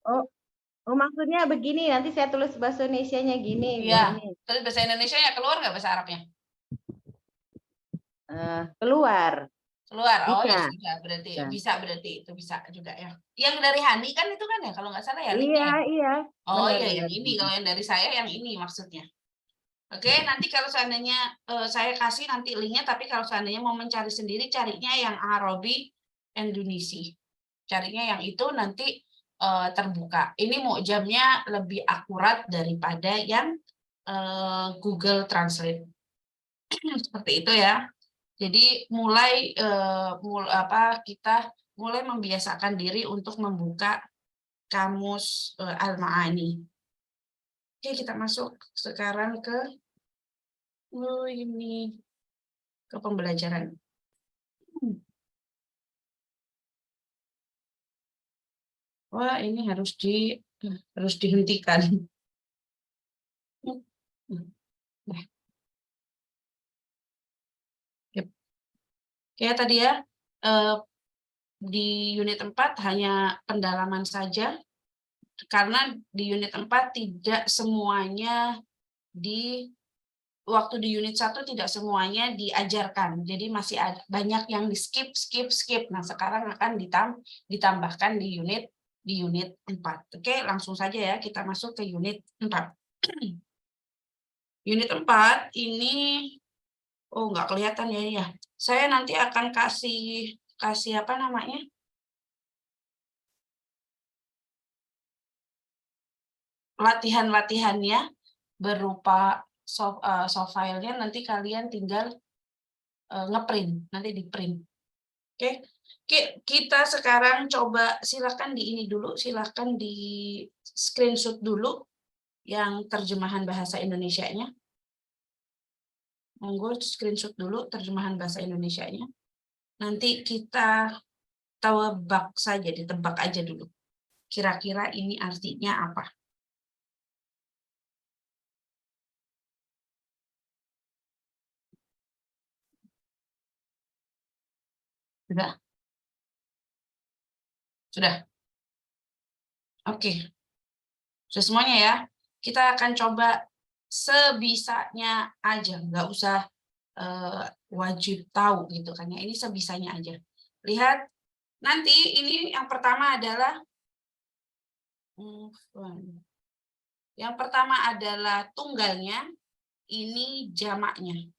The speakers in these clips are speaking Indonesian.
Oh, oh maksudnya begini, nanti saya tulis bahasa Indonesianya gini. Iya, Ini. terus bahasa Indonesia ya keluar nggak bahasa Arabnya? Keluar. Keluar. Oh ya Bisa. sudah, berarti Bisa. bisa, berarti itu bisa juga ya. Yang dari Hani kan itu kan ya, kalau nggak salah ya linknya Iya, ya. iya. Oh iya, yang Benar-benar. ini. Kalau yang dari saya yang ini maksudnya. Oke, nanti kalau seandainya saya kasih nanti linknya, tapi kalau seandainya mau mencari sendiri, carinya yang Arabi Indonesia. Carinya yang itu nanti terbuka. Ini mau jamnya lebih akurat daripada yang Google Translate. Seperti itu ya. Jadi kita mulai membiasakan diri untuk membuka kamus Al-Ma'ani. Oke, kita masuk sekarang ke pembelajaran. Wah, ini harus dihentikan. Oke, tadi ya, di unit 4 hanya pendalaman saja, karena di unit 4 tidak semuanya waktu di unit 1 tidak semuanya diajarkan. Jadi masih ada banyak yang di skip. Nah, sekarang akan ditambahkan di unit 4. Oke, langsung saja ya kita masuk ke unit 4. Unit 4 ini nggak kelihatan ya. Saya nanti akan kasih apa namanya? Latihan-latihannya berupa soft file-nya, nanti kalian tinggal ngeprint, nanti di print. Oke, kita sekarang coba silakan di ini dulu, silakan di screenshot dulu yang terjemahan bahasa Indonesianya. Monggo screenshot dulu terjemahan bahasa Indonesianya. Nanti kita ditebak aja dulu. Kira-kira ini artinya apa? Sudah? Sudah? Oke. Sudah semuanya ya. Kita akan coba sebisanya aja, nggak usah wajib tahu gitu kan ya. Ini sebisanya aja. Lihat, nanti ini yang pertama adalah tunggalnya, ini jamaknya.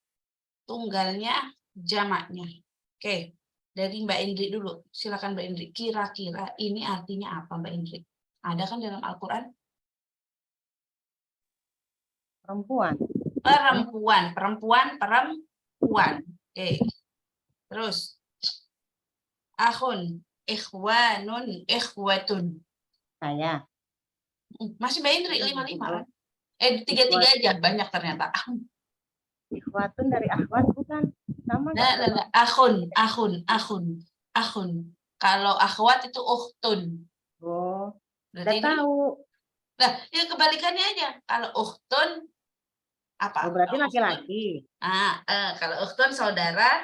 Tunggalnya, jamaknya. Oke, dari Mbak Indri dulu. Silakan Mbak Indri. Kira-kira ini artinya apa Mbak Indri? Ada kan dalam Al-Quran? Perempuan. Perempuan. Oke. Terus akhun, ikhwanun, ikhwatun. Saya. Masih Mbak Indri 5-5 kan? 3-3 aja, banyak ternyata. Ikhwatun dari akhwat bukan? Sama Nah, akhun. Kalau akhwat itu ukhtun. Oh, Berarti udah tahu. Nah, ya kebalikannya aja. Kalau ukhtun apa? Oh, berarti laki-laki. Kalau ukhtun saudara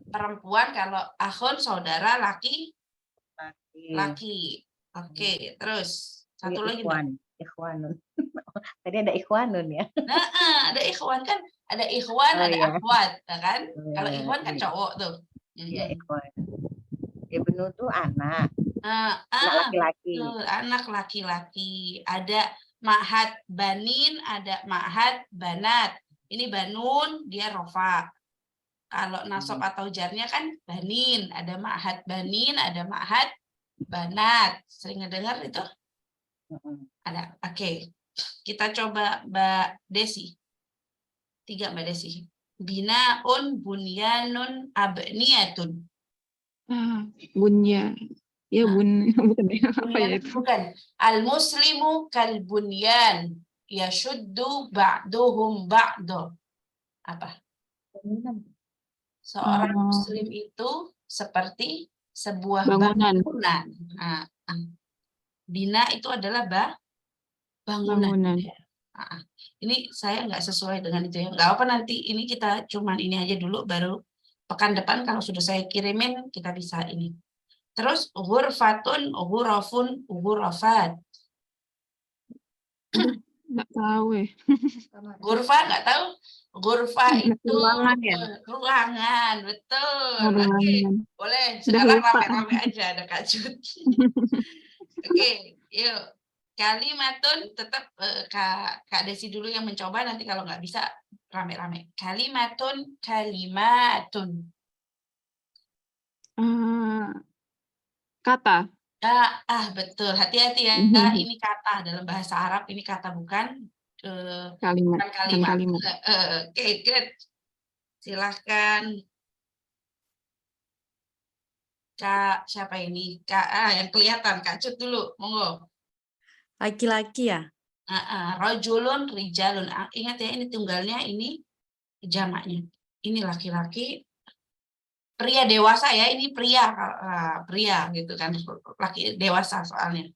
perempuan, kalau akhun saudara laki. Oke, terus satu lagi Mbak. Ikhwanun. Tadi ada ikhwanun ya. Nah, ada ikhwan kan, ada ikhwan, ada akhwat, kan? Kalau ikhwan kan cowok tuh. Iya, ikhwan. Ibnu tuh anak. Anak laki-laki. Anak laki-laki. Ada ma'had banin, ada ma'had banat. Ini banun, dia rofa. Kalau nasab atau jarnya kan banin, ada ma'had banin, ada ma'had banat. Sering ngedengar itu? Ada. Oke. Kita coba Mbak Desi. 3 Mbak Desi. Binaun bunyanun abniyatun. Bunyan. Ya bukan ya, apa ya itu? Bukan. Al-muslimu kal bunyan yashuddu ba'duhum ba'do. Apa? Seorang muslim itu seperti sebuah bangunan. Bina itu adalah bangunan. Ini saya nggak sesuai dengan itu ya. Nggak apa, nanti ini kita cuman ini aja dulu, baru pekan depan kalau sudah saya kirimin kita bisa ini. Terus ghurfatun, ghurafun, ghurafat. Nggak tahu ya. Ghurfa nggak tahu? Ghurfa itu Ruangan ya? ruangan, betul. Oke, Ruangan. boleh. Udah Sekarang lupa. rame-rame aja ada Kak Cut. Oke, yuk. Kalimatun tetap Kak Desi dulu yang mencoba, nanti kalau nggak bisa rame-rame. Kalimatun, kalimatun. Kata. Betul. Hati-hati ya. Ini kata dalam bahasa Arab, ini kata bukan Kalimat. bukan Bukan kalimat. kalimat. Oke, good. Silahkan. Kak, siapa ini? Kak, yang kelihatan. Kak Cut dulu, monggo. Laki-laki ya? Rojulun, rijalun. Ingat ya, ini tunggalnya, ini jamaknya. Ini laki-laki, pria dewasa ya, ini pria, pria gitu kan, laki dewasa soalnya.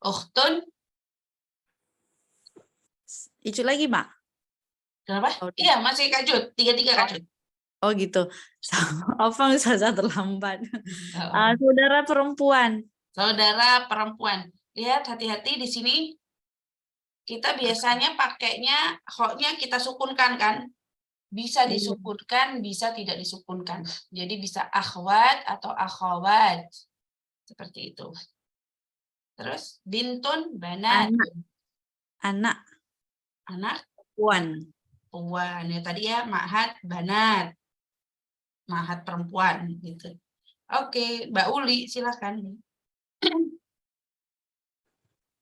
Ukhtun, Itu lagi, Mak? kenapa? Oh, Iya, masih Kak Cut, tiga-tiga Kak Cut. Oh gitu. Apa bisa terlambat? Oh. Saudara perempuan. Saudara perempuan. Lihat, hati-hati di sini. Kita biasanya pakainya, hoknya kita sukunkan kan? Bisa disukunkan, bisa tidak disukunkan. Jadi bisa akhwat atau akhwat. Seperti itu. Terus bintun, banat. Anak. Anak, Puan. perempuan. Ya tadi ya, ma'had, banat. Ma'had perempuan. Gitu. Oke, Mbak Uli, silakan.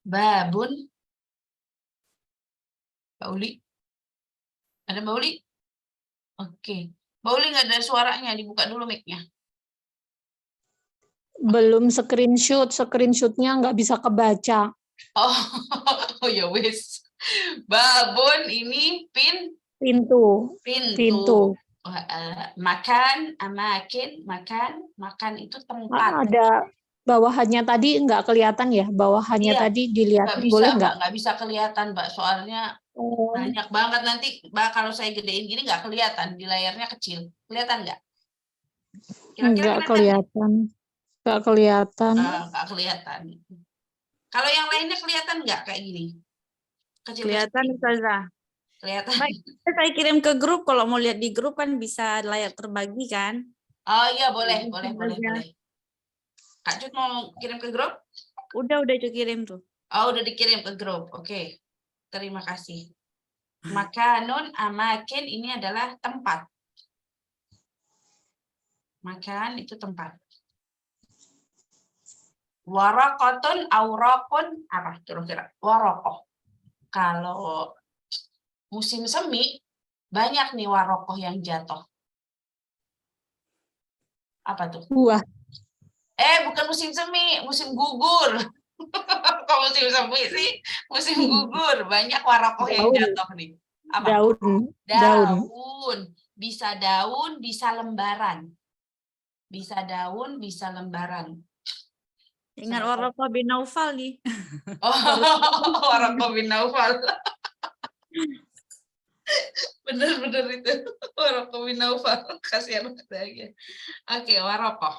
Babun. Mbak Uli. Ada Mbak Uli? Oke. Mbak Uli nggak ada suaranya, dibuka dulu mic-nya. Belum screenshotnya nggak bisa kebaca. Oh ya wis. Babun ini Pintu. pintu. Makan, makan itu tempat. Ada bawahannya tadi nggak kelihatan ya? Bawahannya Iya, tadi nggak dilihatin bisa, boleh Mbak, nggak? nggak bisa kelihatan, Mbak. Soalnya Oh, banyak banget nanti, Mbak, kalau saya gedein gini nggak kelihatan, di layarnya kecil. Kelihatan nggak? Kira-kira nggak kelihatan nggak? kelihatan. Nggak kelihatan. Nggak kelihatan. Kalau yang lainnya kelihatan nggak kayak gini? Kecil-kecil. Kelihatan, Ustazah. Kelihatan. Baik, saya kirim ke grup. Kalau mau lihat di grup kan bisa layar terbagi kan? Oh iya, boleh. Aja. Kak Cut mau kirim ke grup? Udah kirim tuh. Oh, udah dikirim ke grup. Oke. Terima kasih. Makanun, amakin ini adalah tempat. Makan itu tempat. Warakotun, aurakun, apa kira-kira? Warokoh. Kalau musim semi, banyak nih warokoh yang jatuh. Apa tuh? Buah. Bukan musim semi, musim gugur. Kok musim semi sih? Musim gugur, banyak warokoh yang jatuh nih. Apa? Daun. Bisa daun, bisa lembaran. Bisa daun, bisa lembaran. Ingat Waraqah bin Naufal nih. Waraqah bin Naufal. Bener-bener itu. Waraqah bin Naufal. Kasihan banget. Oke, Waraqah.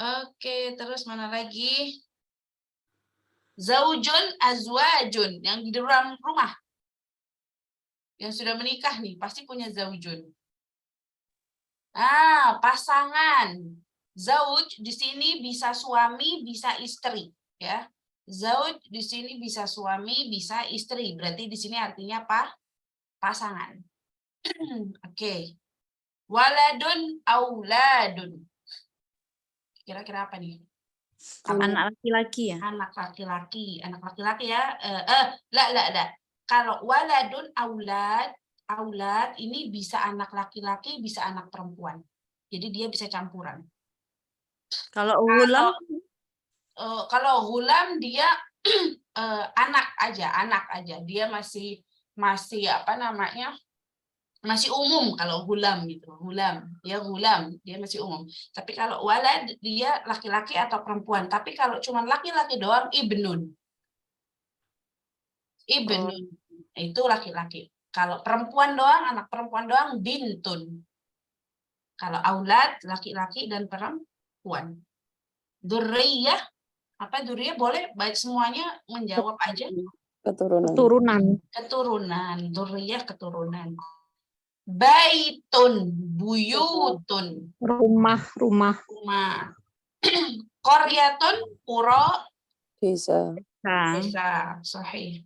Oke, terus mana lagi? Zaujun, azwajun. Yang di dalam rumah. Yang sudah menikah nih, pasti punya zaujun. Pasangan. Zauj di sini bisa suami, bisa istri, ya. Zauj di sini bisa suami, bisa istri. Berarti di sini artinya apa? Pasangan. Oke. Waladun, auladun. Kira-kira apa nih? Anak laki-laki ya? Anak laki-laki. Anak laki-laki ya. La. Kalau waladun, aulad ini bisa anak laki-laki, bisa anak perempuan. Jadi dia bisa campuran. Kalau gulam? Kalau gulam dia anak aja. Dia masih apa namanya? Masih umum kalau gulam gitu. Gulam, dia masih umum. Tapi kalau walad dia laki-laki atau perempuan. Tapi kalau cuma laki-laki doang ibnun. Itu laki-laki. Kalau perempuan doang, anak perempuan doang bintun. Kalau aulad laki-laki dan perempuan. Dzurriyyah, apa dzurriyyah boleh baik semuanya menjawab aja. Keturunan. Keturunan. Keturunan, dzurriyyah keturunan. Baitun, buyutun, Rumah. rumah. Qaryatun, pura, Desa. Nah, desa, sahih.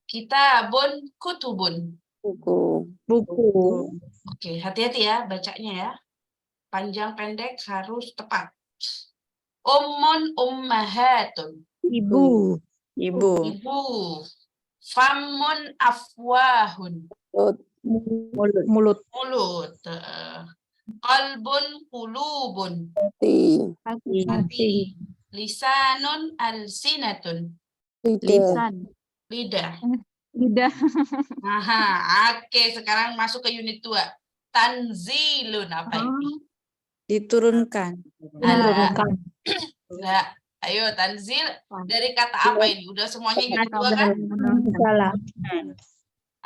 Kitabun, kutubun. Buku. Buku. Oke, hati-hati ya bacanya ya. Panjang pendek harus tepat. Ummun, ummahatun. Ibu. ibu. Ibu. Famun, afwahun. Mulut. Mulut. Mulut. Qalbun, qulubun. Hati. Hati. Lisanun, alsinatun. Lidah. Lisan. Lidah. Lidah. Aha, oke, sekarang masuk ke unit 2. Tanzilun, apa ini? Diturunkan. Menurunkan. Enggak. Ayo, tanzil dari kata apa ini? Udah semuanya unit 2 kan? Salah.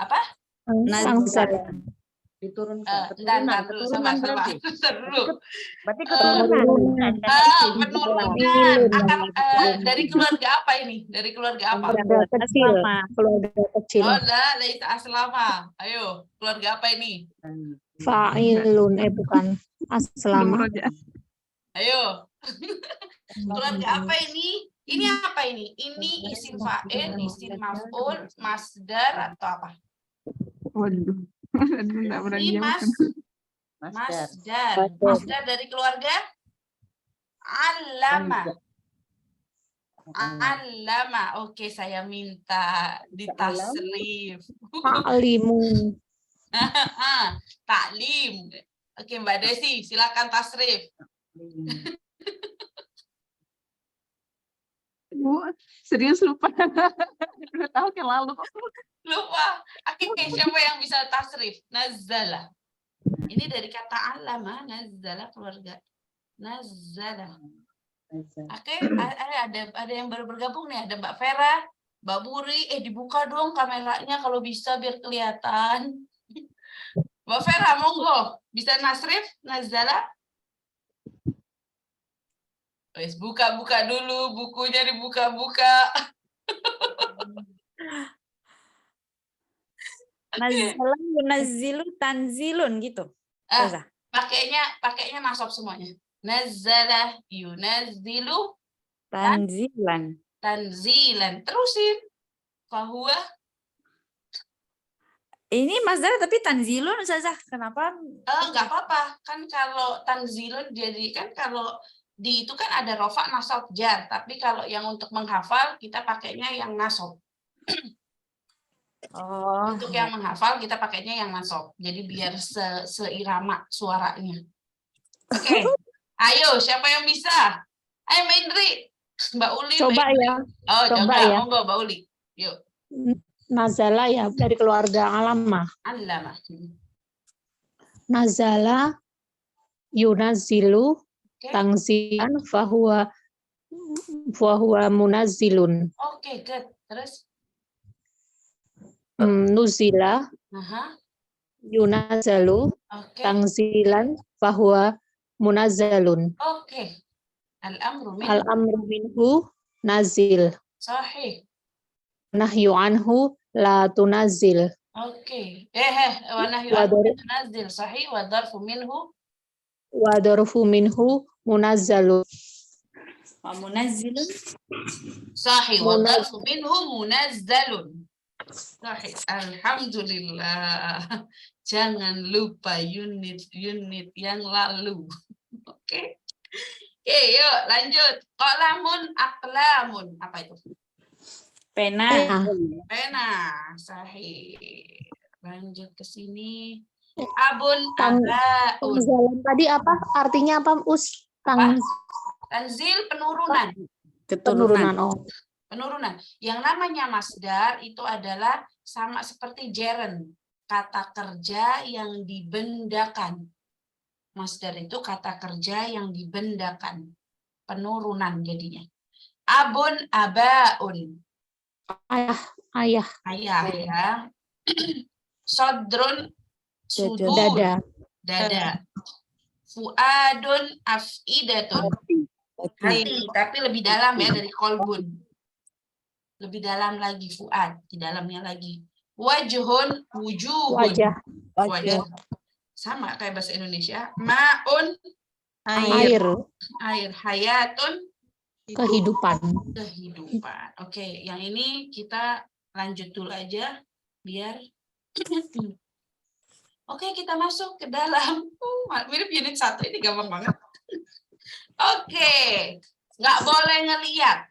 Apa? Nazzal. Diturunkan. Entar dulu, sabar berarti. dulu. Berarti Keturunan. Penurunan. Dari keluarga apa ini? Dari keluarga apa? Keluarga kecil. Keluarga kecil. Oh, enggak, laisa aslama. Ayo, keluarga apa ini? Fa'ilun. Bukan. Aslama. Ayo. Keluarga apa ini? Ini apa ini? Ini isim fa'il, isim maf'ul, masdar atau apa? Waduh. Enggak pernah Ini jawab. masdar. Masdar dari keluarga allama. Allama. Oke, saya minta ditasrif. Ta'limun. Taklim. Oke, Mbak Desi, silakan tasrif. Bu, serius lupa. 2 tahun yang lalu. Lupa. Oke, siapa yang bisa tasrif? Nazzala. Ini dari kata allama, nazzala keluarga. Nazzala. Oke, ada yang baru bergabung nih, ada Mbak Vera, Mbak Buri. Dibuka dong kameranya kalau bisa biar kelihatan. Mbak Vera, monggo. Bisa nasrif, nazzala? Wes, buka-buka dulu, bukunya dibuka-buka. Nazzala, yunazzilu, tanzilun gitu. Ustazah. Pakainya nasab semuanya. Nazzala, yunazzilu, Tanzilan. tanzilan. Terusin. Fahuwa. Ini masdar tapi tanzilun Ustazah. Kenapa? Enggak apa-apa. Kan kalau tanzilun jadi kan kalau di itu kan ada rofa, nasab, jar. Tapi kalau yang untuk menghafal kita pakainya yang nasab. Oh. Untuk yang menghafal kita pakainya yang nasab. Jadi biar seirama suaranya. Oke. Ayo, siapa yang bisa? Ayo Mbak Indri. Mbak Uli. Coba Mbak Indri. ya. Oh, Coba coba. ya. Monggo Mbak Uli. Yuk. Nazala ya dari keluarga Alamah. Allama. Nazala yunazzilu Oke. tangzilan fahuwa munazzilun. Oke, good. Terus? Nuzila Aha. yunazzalu Oke. tangzilan fahuwa munazzalun. Oke. Al-amru min Al-amru minhu nazil. sahih. Nahyu anhu la tunazzil. Oke. Wa nahyu Wa anhu dar- tunazzil sahih wa dzarfu minhu Wa darfu minhu munazzalun. Wa munazzilun. sahih wa dzarfu minhu munazzalun. Sahih. Alhamdulillah. Jangan lupa unit yang lalu. Oke. Oke, yuk lanjut. Qalamun aqlamun. Apa itu? Pena. Pena. Sahih. Lanjut ke sini. Abun, Tang- abaun. Tangzalan tadi apa? Artinya apa, Us? Tanzil penurunan. Penurunan. Oh. Penurunan. Yang namanya masdar itu adalah sama seperti gerund. Kata kerja yang dibendakan. Masdar itu kata kerja yang dibendakan. Penurunan jadinya. Abun, abaun. Ayah. Ayah ya. Sodrun, sudur. Dada. Dada. Fuadun afidatun. Hati. Hati, tapi lebih dalam ya dari kolbun. Lebih dalam lagi fuad, di dalamnya lagi. Wajhun, wujuhun. Wajah, Wajah. Sama kayak bahasa Indonesia. Ma'un, air, air. Hayatun, kehidupan. kehidupan. Oke, yang ini kita lanjut dulu aja biar Oke, kita masuk ke dalam. Mirip unit 1 ini gampang banget. Oke. Nggak boleh ngeliat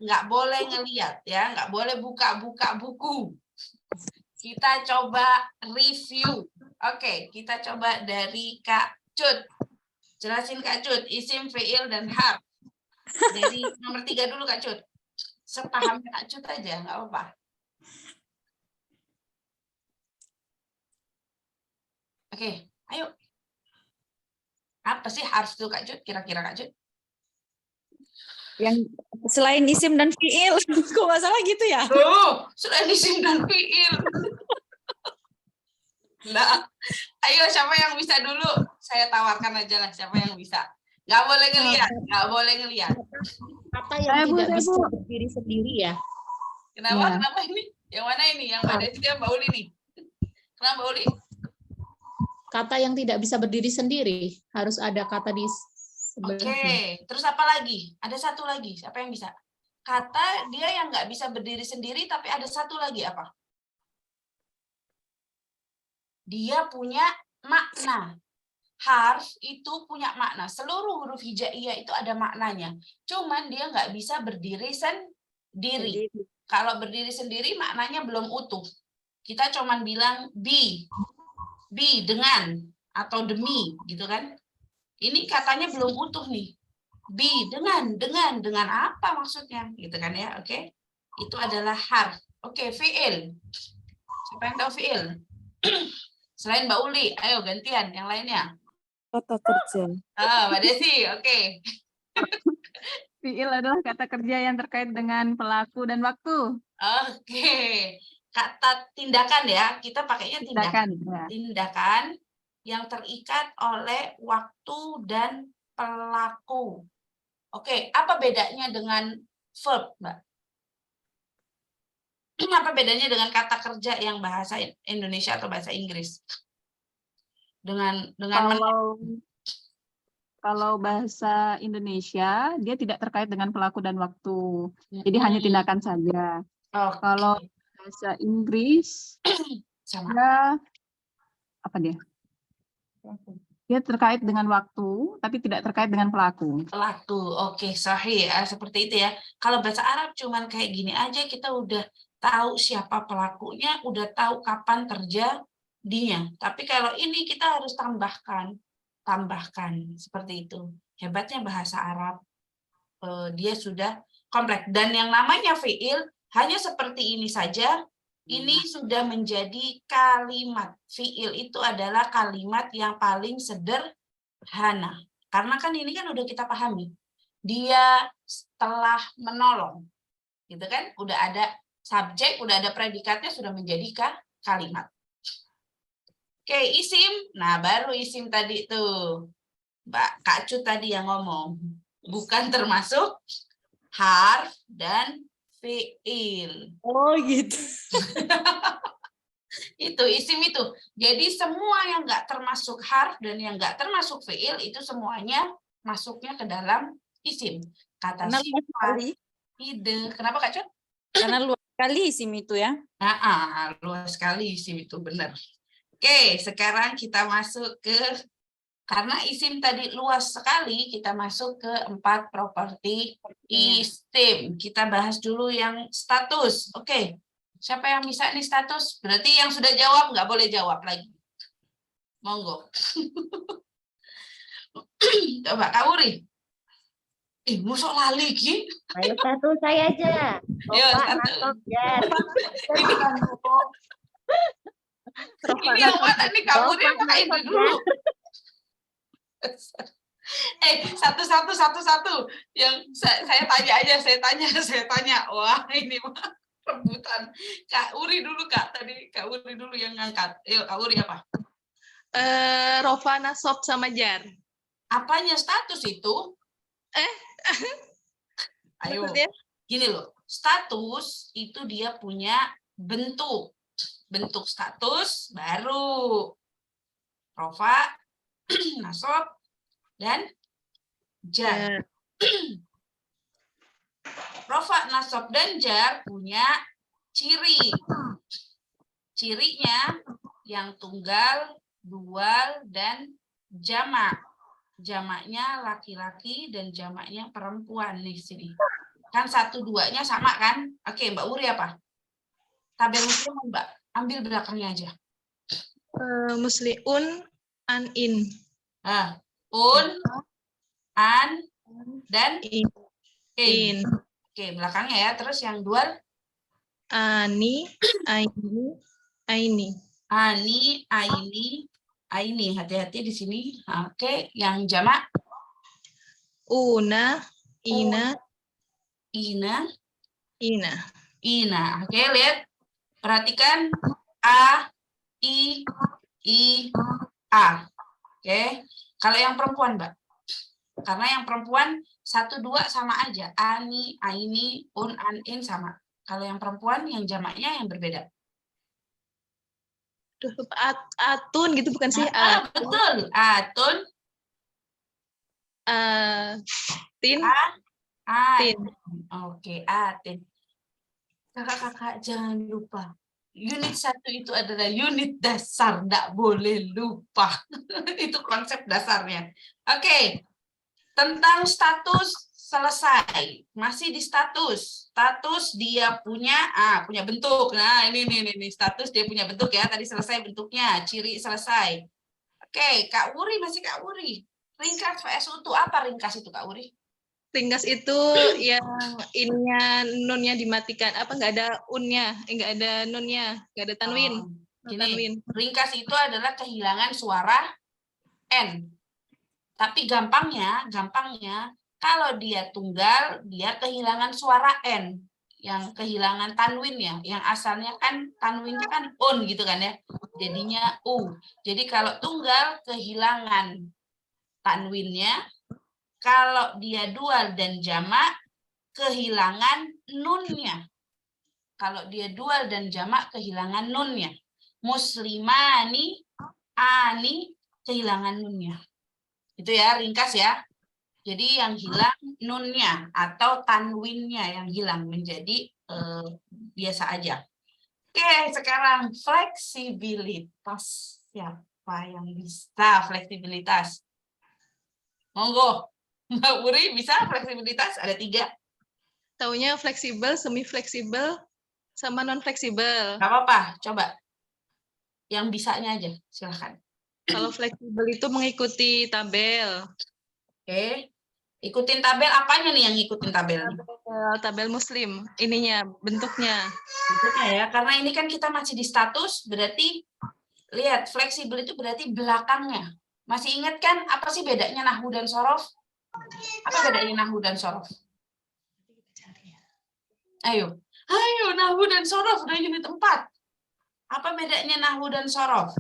ya, nggak boleh buka-buka buku. Kita coba review. Oke, kita coba dari Kak Cut. Jelasin Kak Cut, isim, fiil, dan harf. Dari nomor 3 dulu Kak Cut. Sepahamnya Kak Cut aja, nggak apa-apa. Oke, ayo. Apa sih harf itu Kak Cut? Kira-kira Kak Cut? Yang selain isim dan fiil, kok nggak salah gitu ya? Oh, sudah isim dan fiil. Nah, ayo siapa yang bisa dulu? Saya tawarkan aja lah siapa yang bisa. Nggak boleh ngelihat, nggak boleh ngelihat. Kata yang Bu, tidak saya, bisa Bu. berdiri sendiri ya. Kenapa? Iya. Kenapa ini? Yang mana ini? Yang Mbak Desi dan Mbak Uli nih? Kenapa Mbak Uli? Kata yang tidak bisa berdiri sendiri harus ada kata di sebelahnya. Oke, terus apa lagi? Ada satu lagi, siapa yang bisa? Kata dia yang nggak bisa berdiri sendiri, tapi ada satu lagi apa? Dia punya makna. Harf itu punya makna. Seluruh huruf hijaiyah itu ada maknanya. Cuman dia nggak bisa berdiri sendiri. Kalau berdiri sendiri maknanya belum utuh. Kita cuman bilang be dengan atau demi gitu kan. Ini katanya belum utuh nih. Be dengan apa maksudnya gitu kan ya. Oke. Itu adalah harf. Oke, fiil. Siapa yang tahu fiil? Selain Mbak Uli, ayo gantian yang lainnya. Kata kerja. Mbak Desi, oke. Fiil adalah kata kerja yang terkait dengan pelaku dan waktu. Oke. Kata tindakan ya, kita pakainya tindakan. Tindakan. Ya. Tindakan yang terikat oleh waktu dan pelaku. Oke, apa bedanya dengan verb, Mbak? Apa bedanya dengan kata kerja yang bahasa Indonesia atau bahasa Inggris? Dengan Kalau bahasa Indonesia, dia tidak terkait dengan pelaku dan waktu. Jadi hanya tindakan saja. Oke. Kalau bahasa Inggris, Sama. apa dia? Dia terkait dengan waktu, tapi tidak terkait dengan pelaku. Pelaku, oke, sahih ya, seperti itu ya. Kalau bahasa Arab cuman kayak gini aja, kita udah tahu siapa pelakunya, udah tahu kapan terjadinya. Tapi kalau ini kita harus tambahkan seperti itu. Hebatnya bahasa Arab, dia sudah kompleks. Dan yang namanya fiil hanya seperti ini saja. Ini sudah menjadi kalimat. Fiil itu adalah kalimat yang paling sederhana. Karena kan ini kan udah kita pahami. Dia setelah menolong. Gitu kan? Udah ada subjek, udah ada predikatnya, sudah menjadi kalimat. Oke, isim. Nah, baru isim tadi tuh. Mbak Kak Cut tadi yang ngomong. Bukan termasuk harf dan fiil. Oh gitu. Itu isim itu. Jadi semua yang nggak termasuk harf dan yang nggak termasuk fiil itu semuanya masuknya ke dalam isim. Kata Karena luas sekali. ide. Kenapa Kak Cut? Karena luas sekali isim itu ya. Luas sekali isim itu, benar. Oke, sekarang kita masuk ke, karena isim tadi luas sekali, kita masuk ke 4 properti isim. Kita bahas dulu yang status. Oke, siapa yang bisa nih status? Berarti yang sudah jawab nggak boleh jawab lagi. Monggo. Coba Kak Uri. Musuh lali Ki. Ayo satu saya aja. Ayo, satu. Ini yang mana nih Kak Uri? Apa ini dulu? Satu. Yang saya tanya aja, saya tanya. Wah, ini mah rebutan. Kak Uri dulu Kak. Tadi Kak Uri dulu yang ngangkat. Ayo Kak Uri apa? Rofa, nasab, sama jar. Apanya status itu? Ayo, Maksudnya? gini loh. Status itu dia punya bentuk. Bentuk status baru rofa, nasab, dan jar. Rofa, nasab, dan jar punya ciri. Cirinya yang tunggal, dual, dan jamak. Jamaknya laki-laki dan jamaknya perempuan di sini. Kan 1-2-nya sama kan? Oke, Mbak Uri apa? Tabel muslim Mbak, ambil belakangnya aja. Musliun, an, in. Nah, un, an, dan In. in. Oke, belakangnya ya. Terus yang dual? Ani, aini, aini. Ani, aini. Hati-hati di sini. Oke, yang jamak? Una, ina, Ina, ina. ina. Oke, lihat. Perhatikan. A, I, A. Oke. Kalau yang perempuan, Mbak. Karena yang perempuan 1-2 sama aja. Ani, aini, un, an, in sama. Kalau yang perempuan, yang jamaknya yang berbeda. Duh, lupa. Atun gitu bukan sih? Betul. Atun, Tin, atin. tin. Oke, atin. Kakak-kakak jangan lupa. Unit 1 itu adalah unit dasar. Nggak boleh lupa. Itu konsep dasarnya. Oke. Tentang status selesai. Masih di status. Status dia punya punya bentuk. Nah, ini status dia punya bentuk ya. Tadi selesai bentuknya, ciri selesai. Oke, Kak Wuri masih Kak Wuri. Ringkas VS utuh apa ringkas itu Kak Wuri? Ringkas itu yang innya nunnya dimatikan. Apa nggak ada unnya? Nggak ada nunnya, nggak ada tanwin. Gini, ringkas itu adalah kehilangan suara N. Tapi gampangnya kalau dia tunggal, dia kehilangan suara N. Yang kehilangan tanwinnya. Yang asalnya kan tanwinnya kan un gitu kan ya. Jadinya U. Jadi kalau tunggal kehilangan tanwinnya. Kalau dia dual dan jamak, kehilangan nunnya. Kalau dia dual dan jamak, kehilangan nunnya. Muslimani, ani, kehilangan nunnya. Itu ya, ringkas ya. Jadi yang hilang nunnya atau tanwinnya yang hilang menjadi biasa aja. Oke, sekarang fleksibilitas. Siapa yang bisa fleksibilitas? Monggo. Mbak Uri bisa fleksibilitas? Ada 3. Taunya fleksibel, semi fleksibel, sama non fleksibel. Gak apa-apa, coba. Yang bisanya aja, silahkan. Kalau fleksibel itu mengikuti tabel. Oke. Ikutin tabel, apanya nih yang ikutin tabel? Tabel muslim, ininya, bentuknya. Bentuknya ya, karena ini kan kita masih di status, berarti lihat, fleksibel itu berarti belakangnya. Masih ingat kan apa sih bedanya nahwu dan sorof? Apa bedanya nahwu dan sorof? Ayo, nahwu dan sorof udah unit 4. Apa bedanya nahwu dan sorof?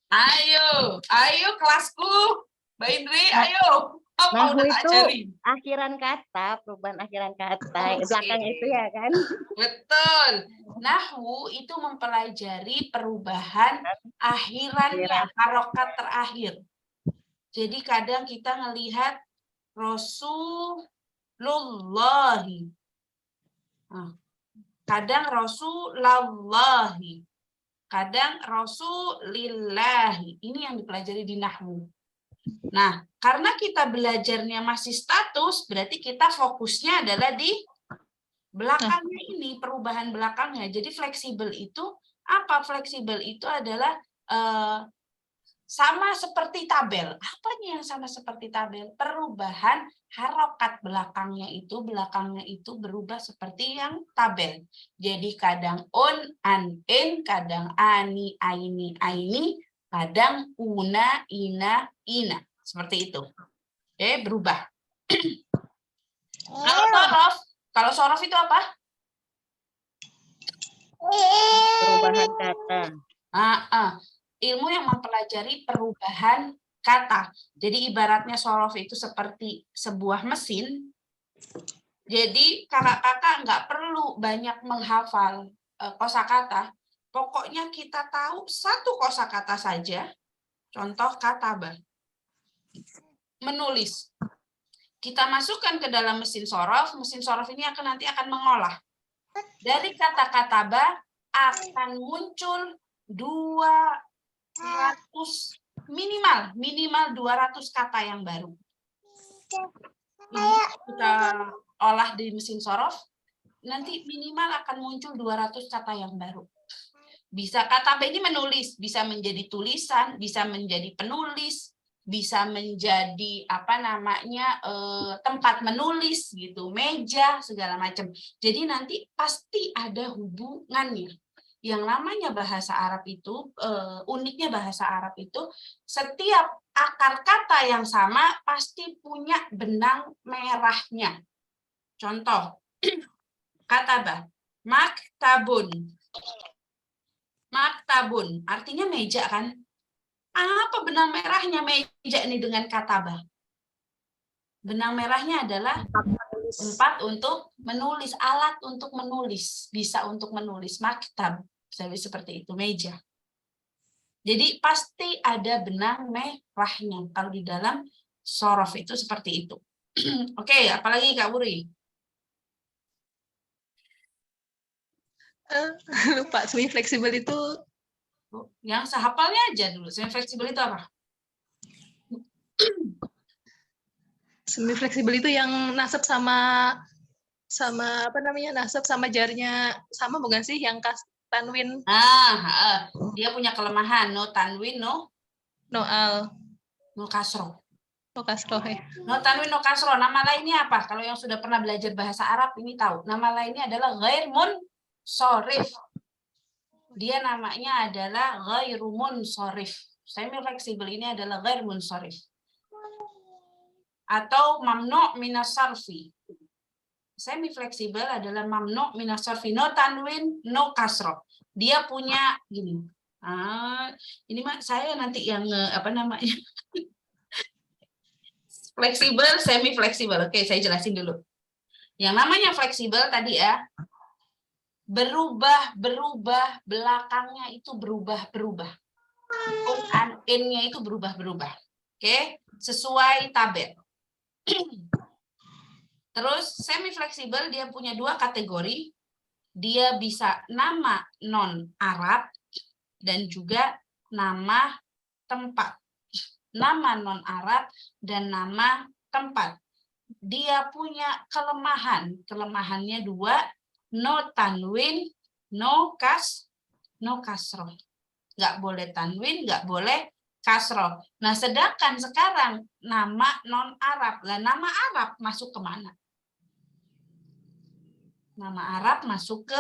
Ayo kelasku, Mbak Indri, ayo. Apa Nahwu udah itu ajarin? akhiran kata, perubahan akhiran kata. Oke. Belakangnya itu ya kan? Betul. Nahwu itu mempelajari perubahan akhirannya, harokat terakhir. Jadi kadang kita ngelihat Rasulullahi. Kadang Rasulallahi. Kadang Rasulillahi. Ini yang dipelajari di Nahwu. Nah, karena kita belajarnya masih status, berarti kita fokusnya adalah di belakangnya ini, perubahan belakangnya. Jadi fleksibel itu apa? Fleksibel itu adalah sama seperti tabel. Apanya yang sama seperti tabel? Perubahan harokat belakangnya itu berubah seperti yang tabel. Jadi kadang on, an, in, kadang ani, aini, kadang una, ina, ina. Seperti itu. Oke, berubah. Kalau sorof itu apa? Perubahan kata. ilmu yang mempelajari perubahan kata. Jadi ibaratnya sorof itu seperti sebuah mesin. Jadi kakak-kakak nggak perlu banyak menghafal kosakata. Pokoknya kita tahu satu kosakata saja. Contoh kataba. Menulis. Kita masukkan ke dalam mesin sorof ini nanti akan mengolah. Dari kata kataba akan muncul 200 minimal 200 kata yang baru. Ini kita olah di mesin sorof, nanti minimal akan muncul 200 kata yang baru. Bisa kata ini menulis, bisa menjadi tulisan, bisa menjadi penulis, bisa menjadi tempat menulis gitu, meja segala macam. Jadi nanti pasti ada hubungannya. Yang namanya bahasa Arab itu uniknya bahasa Arab itu setiap akar kata yang sama pasti punya benang merahnya. Contoh kataba, maktabun. Maktabun artinya meja kan? Apa benang merahnya meja ini dengan kataba? Benang merahnya adalah tempat untuk menulis, alat untuk menulis, bisa untuk menulis, maktab, seperti itu, meja. Jadi pasti ada benang merahnya kalau di dalam sorof itu seperti itu. Oke, apalagi Kak Wuri? Lupa, semi fleksibel itu Yang sehafalnya aja dulu. Semi fleksibel itu apa? yang nasab sama nasab sama jarnya sama bukan sih, yang tanwin Dia punya kelemahan no tanwin no kasroh. No kasroh ya. No tanwin no kasroh. Nama lainnya apa? Kalau yang sudah pernah belajar bahasa Arab ini tahu. Nama lainnya adalah ghair munsorif. Dia namanya adalah ghairu munsorif. Semi fleksibel ini adalah ghair munsorif. Atau mamnu' minas sarfi. Semi fleksibel adalah mamnu' minas sarfi. No tanwin, no kasroh. Dia punya gini. Ini saya nanti yang fleksibel, semi fleksibel. Oke, saya jelasin dulu. Yang namanya fleksibel tadi ya, berubah, belakangnya itu berubah. In-nya itu berubah. Oke, sesuai tabel. Terus semi fleksibel dia punya dua kategori. Dia bisa nama non Arab dan juga nama tempat. Nama non Arab dan nama tempat. Dia punya kelemahan. Kelemahannya dua, no tanwin, no kasroh. Nggak boleh tanwin, nggak boleh kasroh. Nah, sedangkan sekarang nama non-Arab. Lah, nama Arab masuk ke mana? Nama Arab masuk ke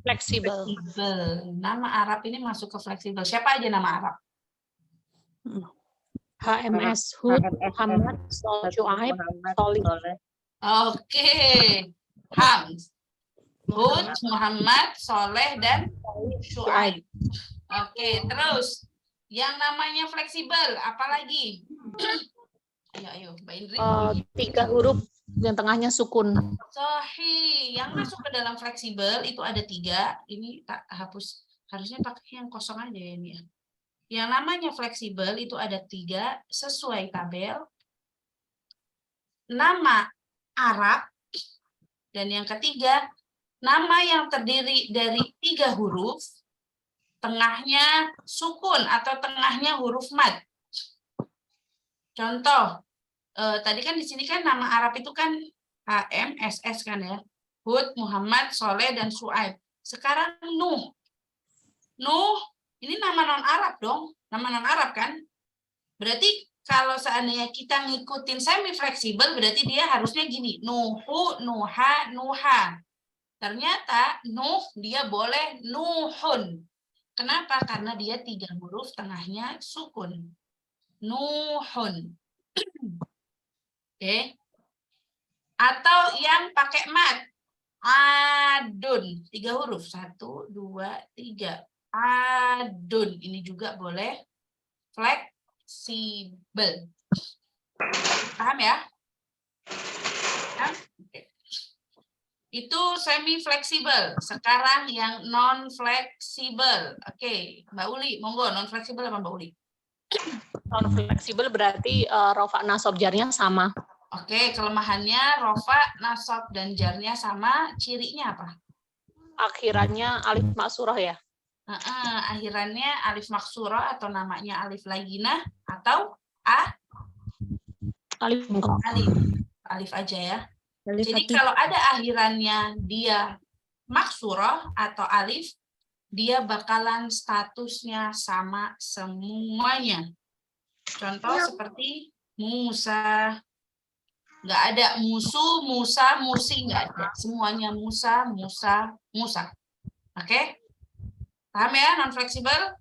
fleksibel. Nama Arab ini masuk ke fleksibel. Siapa aja nama Arab? HMS Hud, Muhammad, Shu'aib, Solih. Oke. Hud, Muhammad, Soleh, dan Shu'aib. Oke, terus yang namanya fleksibel, apalagi? Ayo, Mbak Indri. 3 huruf yang tengahnya sukun. Sahih. Yang masuk ke dalam fleksibel itu ada 3. Ini tak hapus. Harusnya pakai yang kosong aja ya ini ya. Yang namanya fleksibel itu ada 3 sesuai tabel. Nama Arab. Dan yang ketiga, nama yang terdiri dari 3 huruf. Tengahnya sukun atau tengahnya huruf mad. Contoh, tadi kan di sini kan nama Arab itu kan HMSS kan ya. Hud, Muhammad, Soleh, dan Shu'aib. Sekarang Nuh. Nuh, ini nama non-Arab dong. Nama non-Arab kan? Berarti kalau seandainya kita ngikutin semi fleksibel, berarti dia harusnya gini. Nuhu, Nuha, Nuha. Ternyata Nuh dia boleh Nuhun. Kenapa? Karena dia 3 huruf tengahnya sukun. Nuhun. Oke. Atau yang pakai mat. Adun. 3 huruf. 1, 2, 3. Adun. Ini juga boleh fleksibel. Paham ya? Paham? Oke. Itu semi fleksibel. Sekarang yang non fleksibel. Oke, Mbak Uli, monggo non fleksibel apa Mbak Uli? Non fleksibel berarti rofa nasab jarnya sama. Oke, kelemahannya rofa, nasab dan jarnya sama. Cirinya apa? Akhirannya alif maksurah ya. Akhirannya alif maksurah atau namanya alif laginah atau Alif bengkok. alif aja ya. Alif Jadi hati. kalau ada akhirannya dia maksurah atau alif, dia bakalan statusnya sama semuanya. Contoh seperti Musa. Nggak ada musuh, Musa, musi, nggak ada. Semuanya Musa, Musa, Musa. Oke? Paham ya, non fleksibel?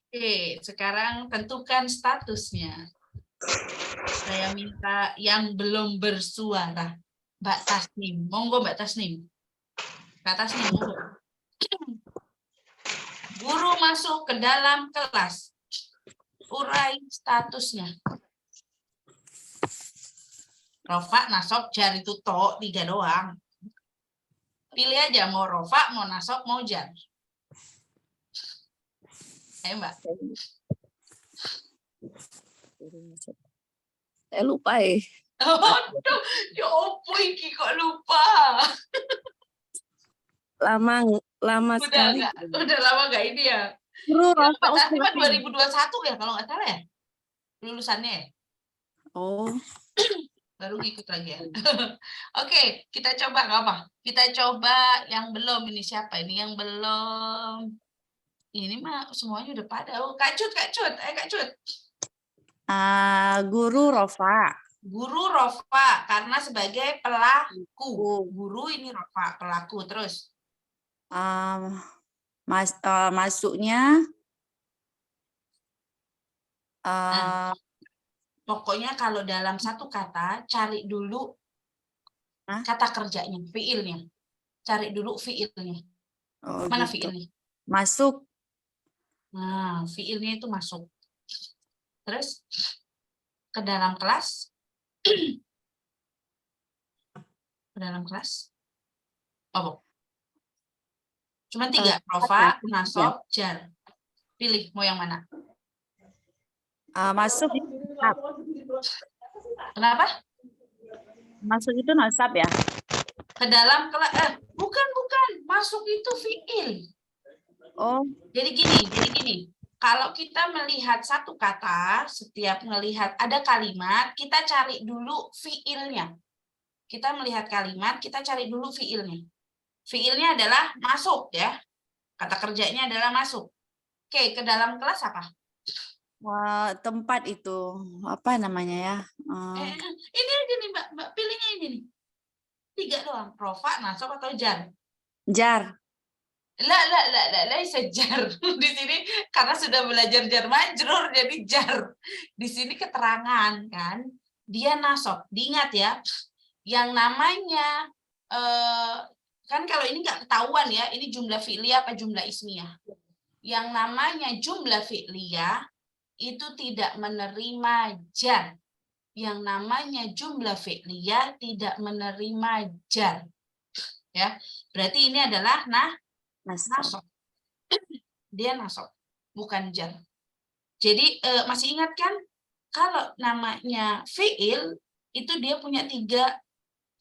Oke, sekarang tentukan statusnya. Saya minta yang belum bersuara. Mbak Tasnim. Monggo Mbak Tasnim. Mbak Tasnim, monggo. Guru masuk ke dalam kelas. Urai statusnya. Rofa, nasab, jar itu tok 3 doang. Pilih aja mau rofa, mau nasab, mau jar. Ayo Mbak. Saya lupa ya. Aduh, ya opo iki kok lupa. Lama sekali. Udah lama nggak ini ya. Guru Ya, Rofa Mbak Tasnim kan Usman. 2021 ya kalau nggak salah ya. Lulusannya ya. Oh, Baru ikut lagi ya. Oke, kita coba nggak apa? Kita coba yang belum. Ini siapa ini yang belum? Ini mah semuanya udah pada. Oh, Kak Cut. Kak Cut. Guru Rofa. Guru Rofa karena sebagai pelaku. Guru ini Rofa, pelaku. Terus Masuknya pokoknya kalau dalam satu kata cari dulu kata kerjanya, fiilnya. Cari dulu fiilnya. Mana gitu. fiilnya? Masuk. Nah, fiilnya itu masuk. Terus ke dalam kelas. Ke dalam kelas. Oh, cuman 3. Rofa, nasab, jar. Pilih mau yang mana? Masuk. Kenapa? Masuk itu nasab ya? Ke dalam kelas. Bukan. Masuk itu fiil. Oh, Jadi gini. Kalau kita melihat satu kata, setiap melihat ada kalimat, kita cari dulu fiilnya. Kita melihat kalimat, kita cari dulu fiilnya. Fiilnya adalah masuk ya. Kata kerjanya adalah masuk. Oke, ke dalam kelas apa? tempat itu apa namanya ya? Ini aja nih Mbak, pilihnya ini nih. 3 doang, rofa, nasab atau jar? Jar. Lah, sejar. Di sini karena sudah belajar jar majrur jadi jar. Di sini keterangan kan. Dia nasab. Diingat ya. Yang namanya kan kalau ini nggak ketahuan ya, ini jumlah fi'liyah apa jumlah ismiyah. Yang namanya jumlah fi'liyah itu tidak menerima jar. Yang namanya jumlah fi'liyah tidak menerima jar. Ya, berarti ini adalah nasab. Dia nasab, bukan jar. Jadi masih ingat kan? Kalau namanya fi'il itu dia punya 3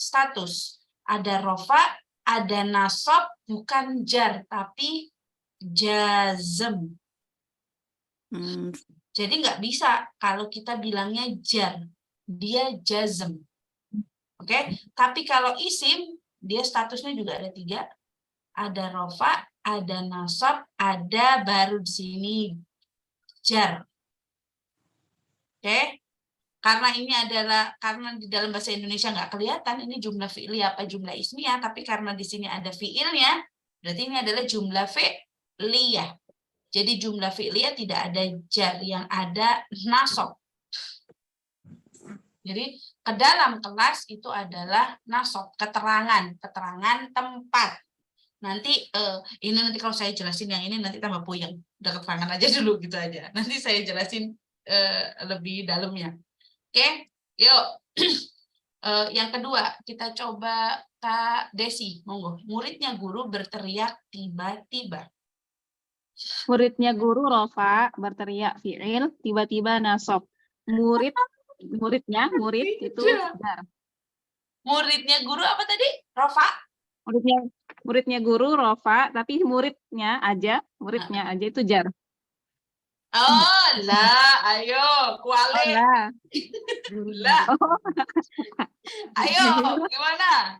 status. Ada rofa, ada nasab, bukan jar, tapi jazm. Jadi nggak bisa kalau kita bilangnya jar, dia jazm. Oke? Tapi kalau isim, dia statusnya juga ada 3. Ada rofa, ada nasab, ada baru di sini jar. Oke? Karena ini adalah karena di dalam bahasa Indonesia nggak kelihatan ini jumlah fi'liyah apa jumlah ismiyah, tapi karena di sini ada fi'ilnya, berarti ini adalah jumlah fi'liyah. Jadi jumlah fi'liyah tidak ada jar, yang ada nasab. Jadi ke dalam kelas itu adalah nasab, keterangan tempat. Nanti ini nanti kalau saya jelasin yang ini nanti tambah puyeng. Udah keterangan aja dulu gitu aja. Nanti saya jelasin lebih dalamnya. Oke, yuk. Yang kedua, kita coba Kak Desi, monggo. Muridnya guru berteriak tiba-tiba. Muridnya guru Rofa berteriak fi'il, tiba-tiba nasab. Muridnya itu jar. Muridnya guru apa tadi? Rofa? Muridnya guru Rofa, tapi muridnya aja itu jar. Oh, lah, ayo, kuali. Lah. Lah, Oh, ayo, gimana?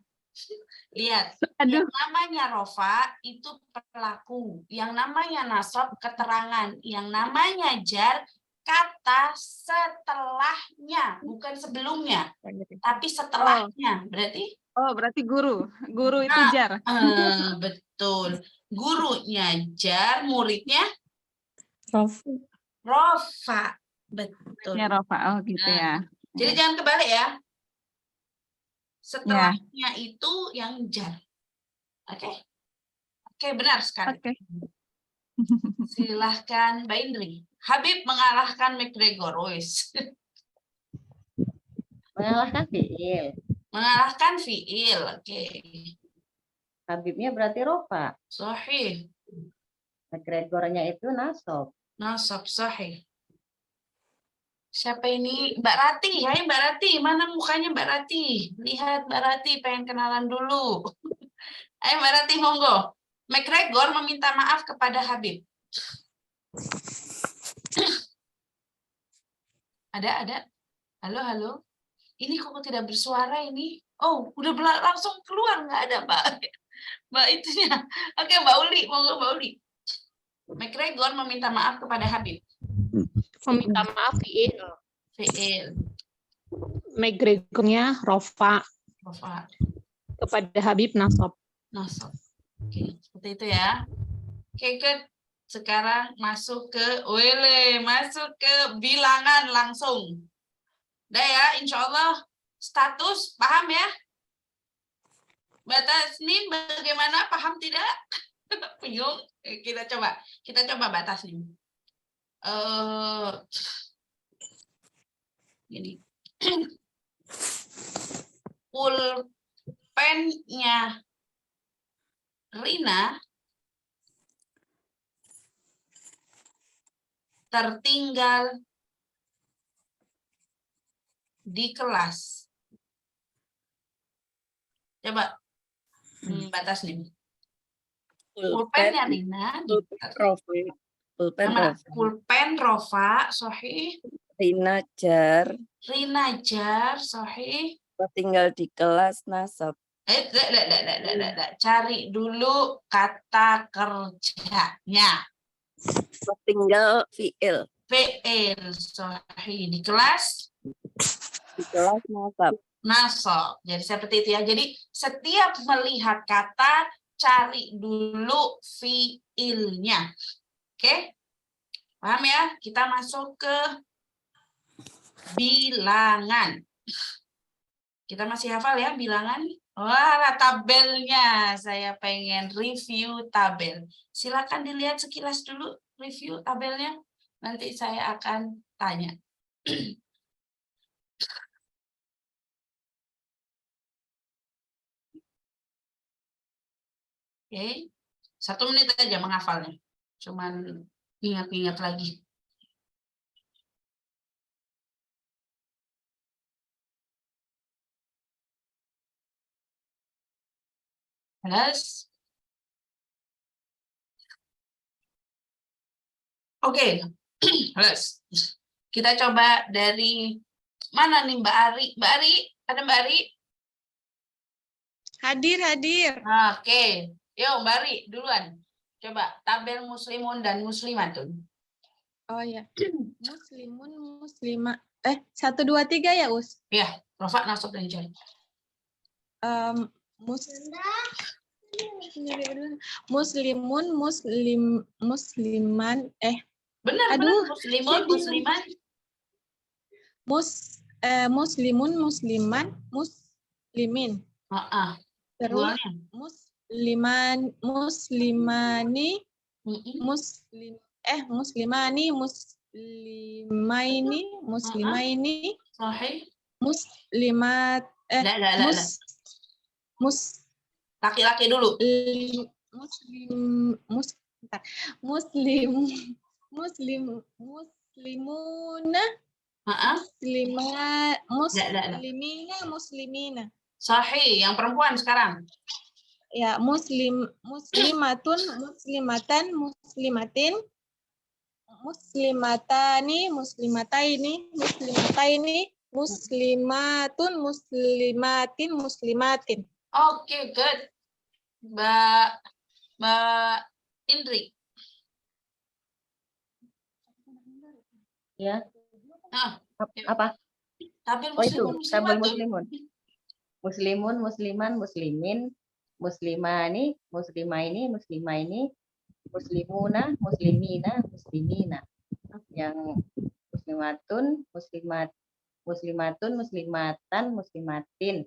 Lihat, aduh. yang namanya rofa itu pelaku, yang namanya nasab keterangan, yang namanya jar kata setelahnya, bukan sebelumnya, tapi setelahnya. Berarti Guru itu Nah, jar. betul. Gurunya jar, muridnya rofa. Betul. Ya Rofa, oh gitu ya. Jadi jangan kebalik ya. Setelahnya itu yang jar. Oke? Oke, benar sekali. Oke. Silahkan Mbak Indri. Habib mengalahkan McGregor. Wis. Mengalahkan fi'il. Mengalahkan fi'il. Oke. Habibnya berarti rofa. Sahih. McGregor-nya itu nasab. Nasab sahih. Siapa ini? Mbak Rati. Hai Mbak Rati. Mana mukanya Mbak Rati? Lihat Mbak Rati, pengen kenalan dulu. Ayo Mbak Rati, monggo. McGregor meminta maaf kepada Habib. Ada? Halo? Ini kok tidak bersuara ini? Oh, udah langsung keluar, nggak ada Mbak. Mbak itunya. Oke, Mbak Uli, monggo Mbak Uli. McGregor meminta maaf kepada Habib. Meminta maaf fi'il. Fi'il. McGregor-nya rofa. Rofa. Kepada Habib nasab. Nasab. Oke, seperti itu ya. Oke, sekarang masuk ke bilangan langsung. Udah ya, insya Allah status paham ya? Batas nih bagaimana, paham tidak? Bingung? Kita coba batas nih. Ini pulpennya Rina tertinggal di kelas. Coba batas nih. Pulpennya Rina pulpen Rofa, sahih. Rina jar, Sahih. tinggal di kelas nasab. Cari dulu kata kerjanya. Tinggal fi'il. Sahih. Di kelas nasab. Jadi seperti itu ya. Jadi setiap melihat kata cari dulu fi'ilnya. Oke? Paham ya? Kita masuk ke bilangan. Kita masih hafal ya bilangan? Wah, tabelnya. Saya pengen review tabel. Silakan dilihat sekilas dulu review tabelnya. Nanti saya akan tanya. Oke. 1 menit aja menghafalnya. Cuman ingat-ingat lagi. Yes. Oke. Yes. Kita coba dari mana nih Mbak Ari? Mbak Ari, ada Mbak Ari? Hadir. Oke. Yuk Mbak Ari, duluan. Coba tabel muslimun dan muslimatun. Oh ya. Muslimun, muslimah. 1, 2, 3 ya, Us? Ya, Rofa, nasab dan jar. Muslimun, musliman. Benar, muslimun, musliman. Muslimun, musliman, muslimin. Terus? Terus muslimani, Mm-mm. muslimani, muslimaini, Sahih. muslimat, La. Laki-laki dulu. bentar. Muslimuna, La. muslimina. Sahih. Yang perempuan sekarang. Ya, muslimatun, muslimatan, muslimatin, muslimataini, muslimatun, muslimatin, muslimatin. Oke, good. Mbak Indri. Ya. Ah, Apa? tabel Oh itu, muslimun tabel muslimatun. muslimun. Muslimun, musliman, muslimin, muslimani, muslimaini, muslimaini, muslimuna, muslimina, muslimina. Yang muslimatun, muslimatun, muslimatan, muslimatin,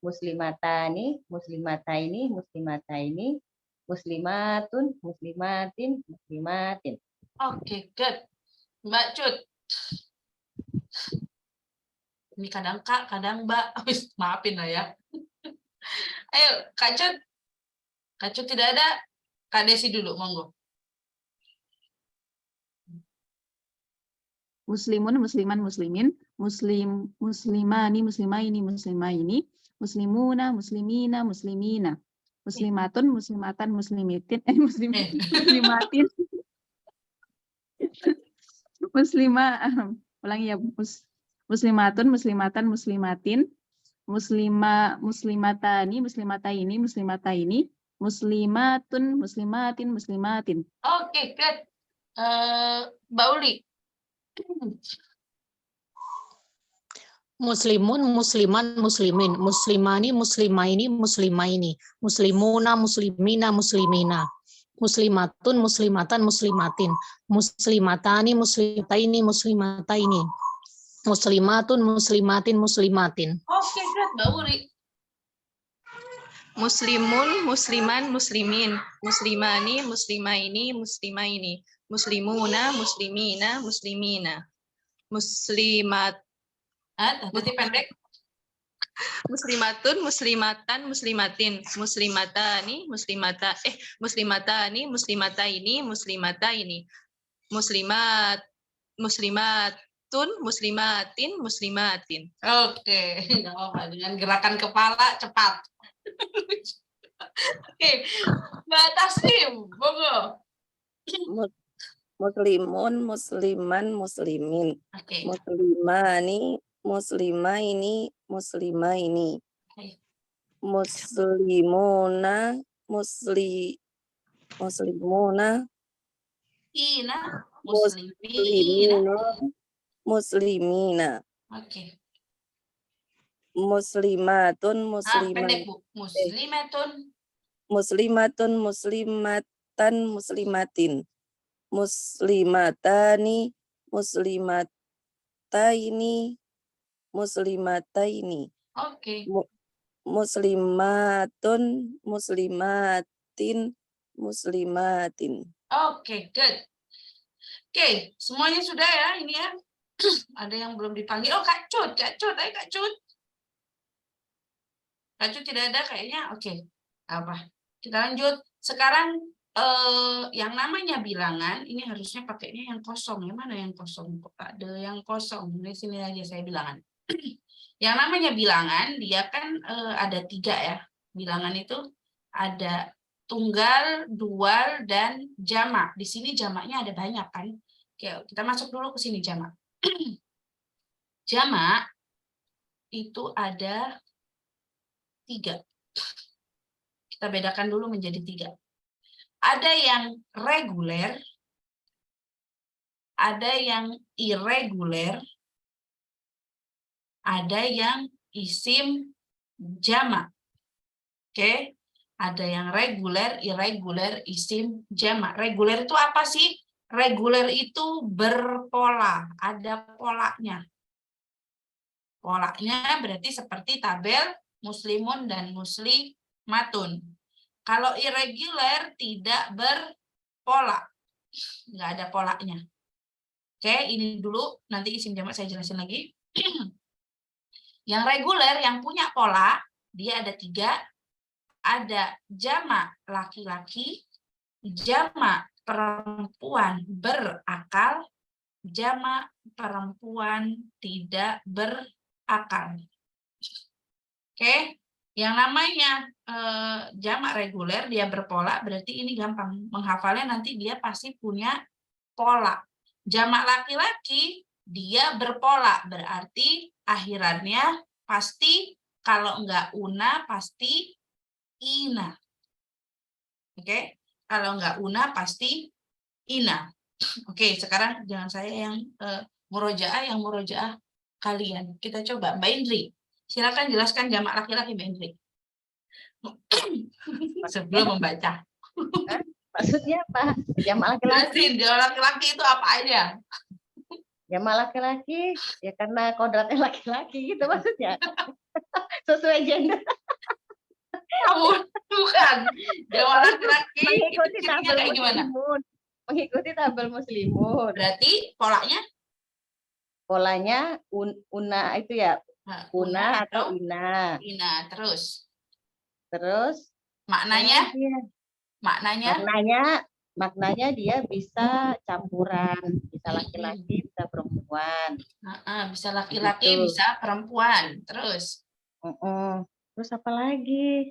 muslimatani, muslimataini, muslimataini, muslimatun, muslimatin, muslimatin. Oke, good. Mbak Cut. Ini kadang Kak, kadang Mbak. Maafin lah ya. Ayo, Kak Cut. Kak Cut tidak ada. Kak Desi dulu, monggo. Muslimun, musliman, muslimin, muslimani, muslimaini, muslimaini, muslimuna, muslimina, muslimina, muslimatun, muslimatan, muslimatin, muslimatin, ulangi ya, muslimatun, muslimatan, muslimatin, muslimatani, muslimataini, muslimatun, muslimatin. Oke, good. Mbak Uli. Muslimun, musliman, muslimin, muslimani, muslimaini, muslimaini, muslimuna, muslimina, muslimina, muslimatun, muslimatan, muslimatin, muslimatani, muslimataini, muslimataini, muslimatun, muslimatin, muslimatin. Oke, good. Mbak Uli. Muslimun, musliman, muslimin, muslimani, muslimaini, muslimaini, muslimuna, muslimina, muslimina, muslimat, Tadi pendek. muslimatun, muslimatan, muslimatin, muslimatani, muslimataini, muslimataini, muslimatun, muslimatin, muslimatin. Oke, nggak apa-apa. Dengan gerakan kepala cepat. Oke, Mbak Taslim, monggo. Muslimun, musliman, muslimin, Oke. muslimani, muslimaini, muslimaini, muslimuna, muslimuna, Ina, muslimina. muslimina, Oke. muslimatun, Pendek, Bu. Muslimatun. muslimatun, muslimatan, muslimatin, muslimatani, muslimataini, muslimataini, Oke. muslimatun, muslimatin, muslimatin. Oke, good. Oke, semuanya sudah ya ini ya. Ada yang belum dipanggil. Oh, Kak Cut. Ayo Kak Cut. Kak Cut tidak ada kayaknya. Oke. Apa? Kita lanjut. Sekarang yang namanya bilangan ini harusnya pakainya yang kosong. Yang mana yang kosong? Kok ada yang kosong? Di sini aja saya bilangan. Yang namanya bilangan dia kan ada 3 ya. Bilangan itu ada tunggal, dual, dan jamak. Di sini jamaknya ada banyak kan. Oke, kita masuk dulu ke sini jamak. Jamak itu ada 3. Kita bedakan dulu menjadi 3. Ada yang reguler, ada yang irreguler, ada yang isim jamak. Oke, ada yang reguler, irreguler, isim jamak. Reguler itu apa sih? Reguler itu berpola, ada polanya. Polanya berarti seperti tabel muslimun dan muslimatun. Kalau irregular tidak berpola. Nggak ada polanya. Oke, ini dulu. Nanti isim jamak saya jelasin lagi. Yang reguler, yang punya pola, dia ada 3. Ada jamak laki-laki, jamak perempuan berakal, jamak perempuan tidak berakal. Oke, yang namanya jamak reguler dia berpola, berarti ini gampang menghafalnya, nanti dia pasti punya pola. Jamak laki-laki dia berpola, berarti akhirannya pasti kalau enggak una pasti ina. Oke, kalau enggak una pasti ina. Oke, sekarang jangan saya yang murojaah, yang murojaah kalian. Kita coba, Mbak Indri. Silakan jelaskan jamak laki-laki, Mbak Indri. Sebelum membaca. Maksudnya apa? Jamak laki-laki. Jelasin, jamak laki-laki itu apa aja? Jamak laki-laki ya karena kodratnya laki-laki gitu maksudnya. Sesuai gender. Kamu bukan. Jamak laki-laki itu Mengikuti cirinya tabel kayak gimana? muslimun. Mengikuti tabel muslimun. Berarti polanya Polanya una itu ya, una atau atau ina. ina. Terus Terus maknanya maknanya dia bisa campuran, bisa laki-laki, bisa perempuan. bisa laki-laki, Gitu. bisa perempuan. Terus Terus apa lagi?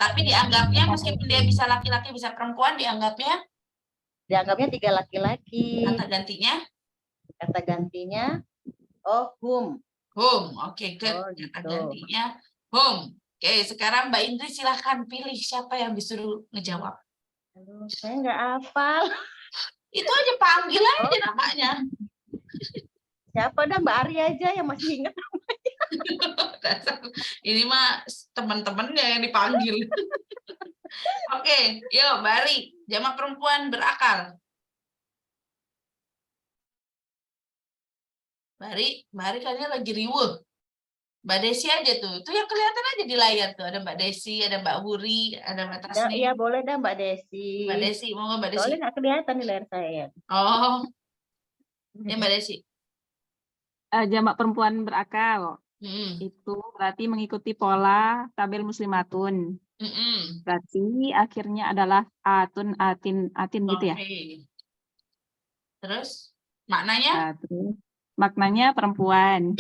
tapi dianggapnya meskipun dia bisa laki-laki, bisa perempuan, dianggapnya Dianggapnya 3 laki-laki. kata gantinya hum. home. Oke, good. Oh, Kata gitu. gantinya home. Oke, sekarang Mbak Indri silahkan pilih siapa yang disuruh ngejawab. Aduh, saya nggak hafal. Itu aja panggil aja namanya. Siapa dah, Mbak Ari aja yang masih ingat. Ini mah teman-temannya yang dipanggil. Oke, yuk Mbak Ari, jamak perempuan berakal. Mbak Ari kayaknya lagi riweuh. Mbak Desi aja tuh, itu yang kelihatan aja di layar tuh. Ada Mbak Desi, ada Mbak Wuri, ada Mbak Tasni. Iya boleh dah Mbak Desi. Mbak Desi, mau nggak Mbak Desi? Soalnya nggak kelihatan di layar saya. Oh, ya Mbak Desi. Jamak perempuan berakal. Mm-mm. Itu berarti mengikuti pola tabel muslimatun. Mm-mm. Berarti akhirnya adalah atun, atin gitu ya. Oke. Terus maknanya Terus maknanya perempuan.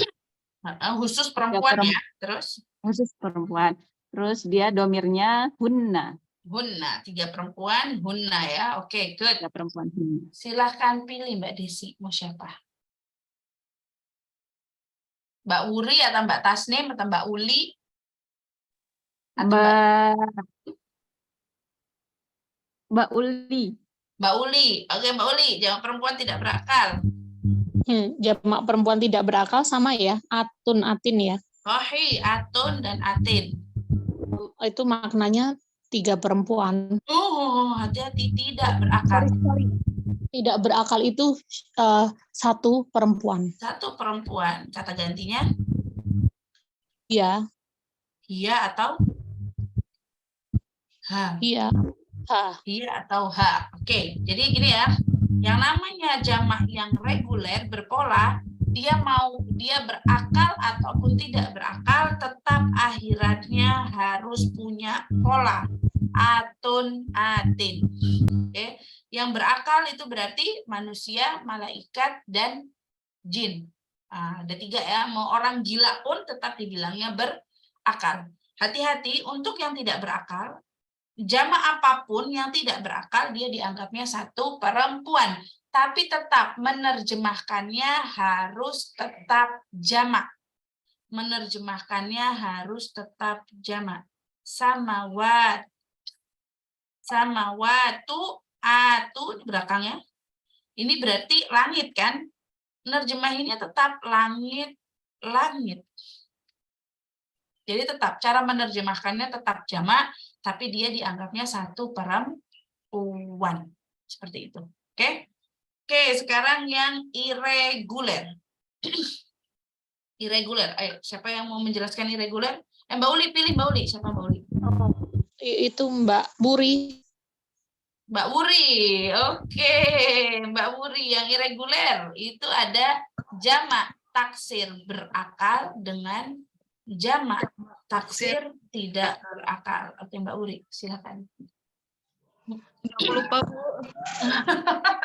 khusus perempuan ya. Terus Khusus perempuan. Terus dia domirnya hunna. hunna, 3 perempuan, hunna ya. Oke, good. Ya, perempuan hunna. Silahkan pilih Mbak Desi, mau siapa? Mbak Wuri atau Mbak Tasnim atau Mbak Uli? Atau Mbak Uli. Mbak Uli. Oke, Mbak Uli, jamak perempuan tidak berakal. Jamak perempuan tidak berakal sama ya, atun, atin ya. Rohi, atun, dan atin. Itu maknanya 3 perempuan. Hati-hati, tidak berakal. Tidak berakal itu 1 perempuan. 1 perempuan. Kata gantinya? Iya. Iya atau? Ha. Iya. Iya atau ha. Oke, jadi gini ya. Yang namanya jamak yang reguler berpola, dia berakal ataupun tidak berakal, tetap akhiratnya harus punya pola. Atun, atin. Oke. Yang berakal itu berarti manusia, malaikat, dan jin. Ada 3 ya. Mau orang gila pun tetap dibilangnya berakal. Hati-hati untuk yang tidak berakal. Jamak apapun yang tidak berakal, dia dianggapnya 1 perempuan. Tapi tetap menerjemahkannya harus tetap jamak. Menerjemahkannya harus tetap jamak. Samawat. Samawatu, atu belakangnya. Ini berarti langit kan? Nerjemahinnya tetap langit, langit. Jadi tetap cara menerjemahkannya tetap jamak, tapi dia dianggapnya 1 perempuan. Seperti itu. Oke? Oke, sekarang yang irregular. Irregular. Ayo, siapa yang mau menjelaskan irregular? Mbak Uli, pilih Mbak Uli. Siapa Mbak Uli? Itu Mbak Buri. Mbak Wuri, oke. Mbak Wuri, yang irreguler itu ada jamak taksir berakal dengan jamak taksir tidak berakal. Oke, Mbak Wuri, silakan. Aku lupa, Bu.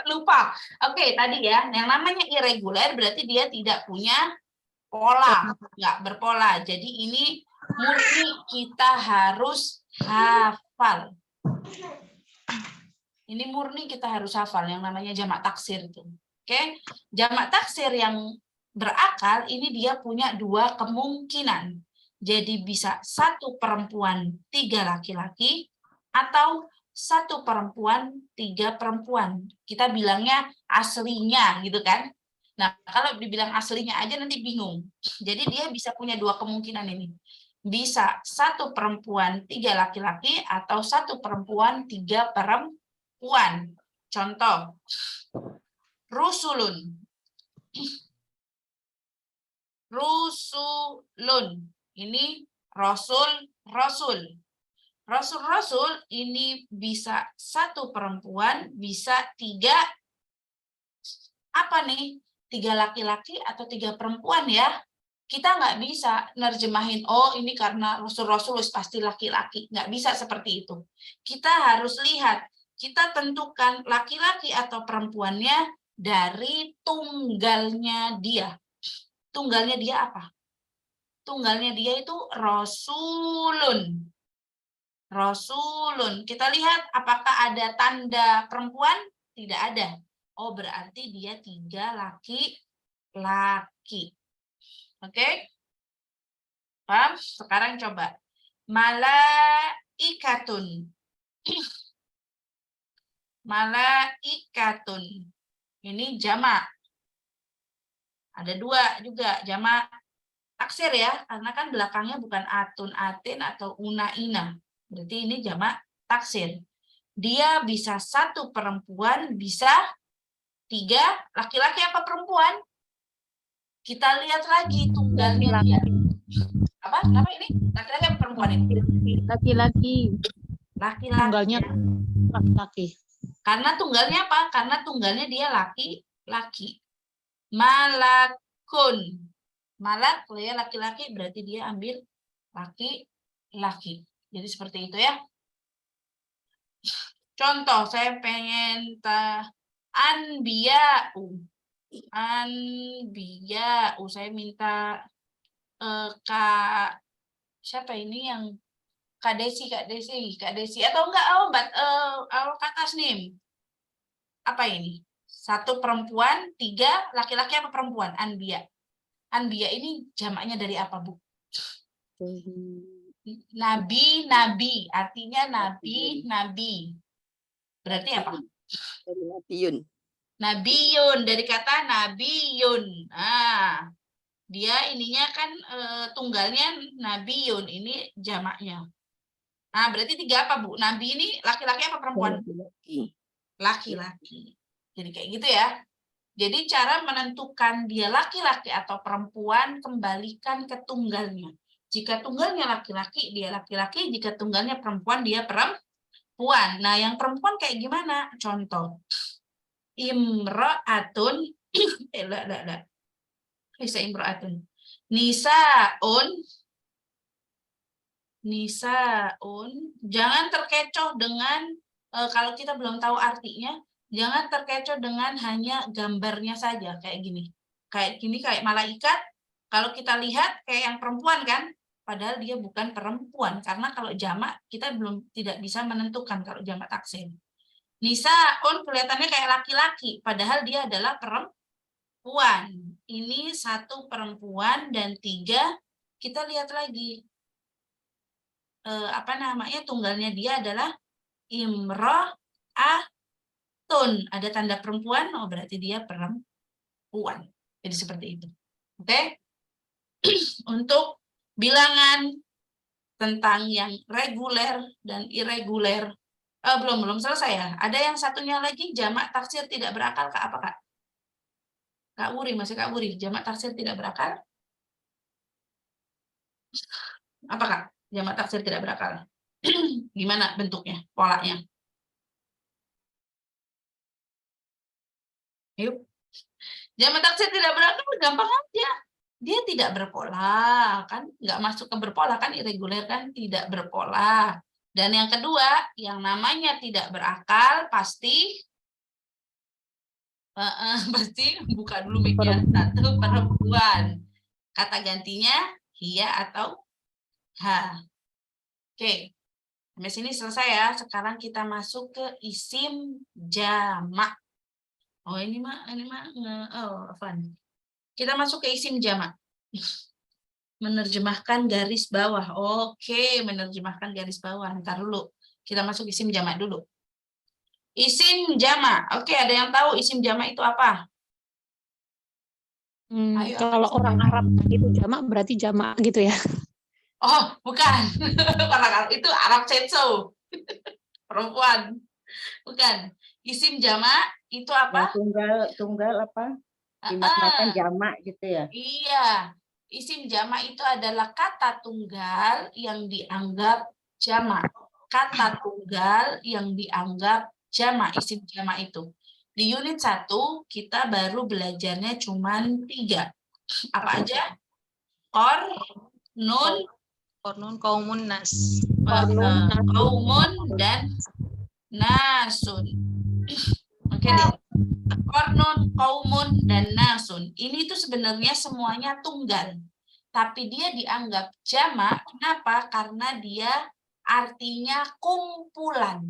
Lupa. Oke, tadi ya, yang namanya irreguler berarti dia tidak punya pola, nggak berpola. Jadi ini murni kita harus hafal. Ini murni kita harus hafal yang namanya jamak taksir itu. Oke, jamak taksir yang berakal ini dia punya dua kemungkinan. Jadi bisa 1 perempuan 3 laki-laki atau 1 perempuan 3 perempuan. Kita bilangnya aslinya gitu kan. Nah, kalau dibilang aslinya aja nanti bingung. Jadi dia bisa punya dua kemungkinan ini. Bisa 1 perempuan 3 laki-laki atau 1 perempuan 3 perempuan. Contoh, rusulun. Rusulun. Ini rasul. Rasul ini bisa 1 perempuan, bisa 3 apa nih? 3 laki-laki atau 3 perempuan ya. Kita nggak bisa nerjemahin, oh ini karena rasul pasti laki-laki. Nggak bisa seperti itu. Kita harus lihat, kita tentukan laki-laki atau perempuannya dari tunggalnya dia. Tunggalnya dia apa? Tunggalnya dia itu rasulun. Rasulun. Kita lihat apakah ada tanda perempuan? Tidak ada. Oh, berarti dia 3 laki-laki. Oke? Paham? Sekarang coba. Malaikatun. Malaikatun. Ini jamak. Ada 2 juga jamak taksir ya, karena kan belakangnya bukan atun, atin atau una, ina. Berarti ini jamak taksir. Dia bisa 1 perempuan, bisa 3 laki-laki apa perempuan? Kita lihat lagi tunggalnya dia. Apa? Kenapa ini? Laki-laki apa perempuan ini? Laki-laki. Laki-laki. Tunggalnya laki-laki. Karena tunggalnya apa? Karena tunggalnya dia laki-laki. Malakun. Malak ya laki-laki berarti dia ambil laki-laki. Jadi seperti itu ya. Contoh saya pengen anbiya'u. Anbiya'u. Saya minta Kak siapa ini yang Kak Desi atau enggak Kak Tasnim. Apa ini? 1 perempuan, 3 laki-laki apa perempuan? Anbiya. Anbiya ini jamaknya dari apa, Bu? Nabi, artinya nabi. Berarti apa? Dari Nabiyun. Nabiyun, dari kata nabiyun. Nah, dia ininya kan tunggalnya nabiyun, ini jamaknya. Nah, berarti 3 apa, Bu? Nabi ini laki-laki apa perempuan? Laki-laki. Jadi kayak gitu ya. Jadi cara menentukan dia laki-laki atau perempuan, kembalikan ke tunggalnya. Jika tunggalnya laki-laki, dia laki-laki. Jika tunggalnya perempuan, dia perempuan. Nah, yang perempuan kayak gimana? Contoh. Imra'atun. Bisa imra'atun. Nisaun. Jangan terkecoh dengan, kalau kita belum tahu artinya, jangan terkecoh dengan hanya gambarnya saja. Kayak gini. Kayak malaikat. Kalau kita lihat kayak yang perempuan kan, padahal dia bukan perempuan karena kalau jamak kita tidak bisa menentukan kalau jamak taksir. Nisaun kelihatannya kayak laki-laki padahal dia adalah perempuan. Ini 1 perempuan dan 3 kita lihat lagi tunggalnya dia adalah imra'atun. Ada tanda perempuan, oh berarti dia perempuan. Jadi seperti itu. Oke? Untuk bilangan tentang yang reguler dan irreguler. Belum selesai ya. Ada yang satunya lagi, jamak taksir tidak berakal. Kak, apa Kak? Kak Wuri, masih Kak Wuri. Jamak taksir tidak berakal? Apa Kak? Jamak taksir tidak berakal. Gimana bentuknya, polanya? Yuk. Jamak taksir tidak berakal gampang aja. Dia tidak berpola, kan? Nggak masuk ke berpola, kan? Irregular, kan? Tidak berpola. Dan yang kedua, yang namanya tidak berakal pasti pasti buka dulu mic-nya. Satu, perempuan. Kata gantinya hia atau ha. Oke. Sampai sini selesai ya. Sekarang kita masuk ke isim jamak. Oh, ini mah Afwan. Kita masuk ke isim jamak. Menerjemahkan garis bawah. Oke, menerjemahkan garis bawah. Ntar dulu. Kita masuk isim jamak dulu. Isim jamak. Oke, ada yang tahu isim jamak itu apa? Ayo, Kalau apa orang Arab itu jamak berarti jamak gitu ya. Oh, bukan. Itu Arab Cetso. Perempuan. Bukan. Isim jamak itu apa? Tunggal apa? Dimaknakan jamak gitu ya. Iya. Isim jamak itu adalah kata tunggal yang dianggap jamak. Kata tunggal yang dianggap jamak, isim jamak itu. Di unit 1 kita baru belajarnya cuma 3. Apa aja? Qor, nun, Kornun, kaumun, nas. kaumun, dan nasun. Oke deh. Kornun, kaumun, dan nasun. Ini tuh sebenarnya semuanya tunggal. Tapi dia dianggap jamak. Kenapa? Karena dia artinya kumpulan.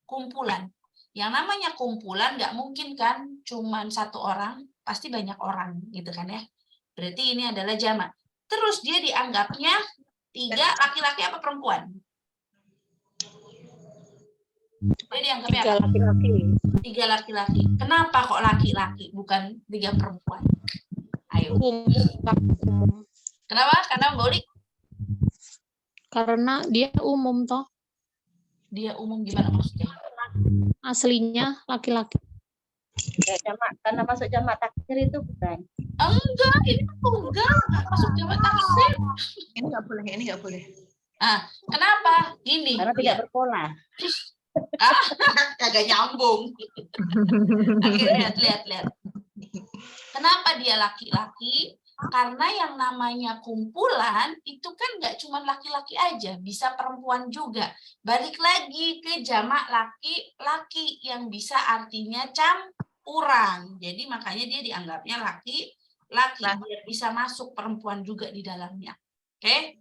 Kumpulan. Yang namanya kumpulan nggak mungkin kan cuman satu orang, pasti banyak orang gitu kan ya. Berarti ini adalah jamak. Terus dia dianggapnya 3 laki-laki apa perempuan? Dia dianggapnya 3 laki-laki. 3 laki-laki. Kenapa kok laki-laki bukan 3 perempuan? Ayo. Umum. Kenapa? Karena Mbak Uli? Karena dia umum toh. Dia umum gimana maksudnya? Aslinya laki-laki. Ya, jamak, karena masuk jamak taksir itu bukan. Enggak, ini tunggal, nggak masuk jamak taksir. Ini nggak boleh, ini nggak boleh. Kenapa? Gini. Karena tidak berpola. Kagak nyambung. Oke, lihat. Kenapa dia laki-laki? Karena yang namanya kumpulan itu kan nggak cuma laki-laki aja, bisa perempuan juga. Balik lagi ke jamak laki-laki yang bisa artinya campuran. Jadi makanya dia dianggapnya laki-laki, biar bisa masuk perempuan juga di dalamnya. Oke?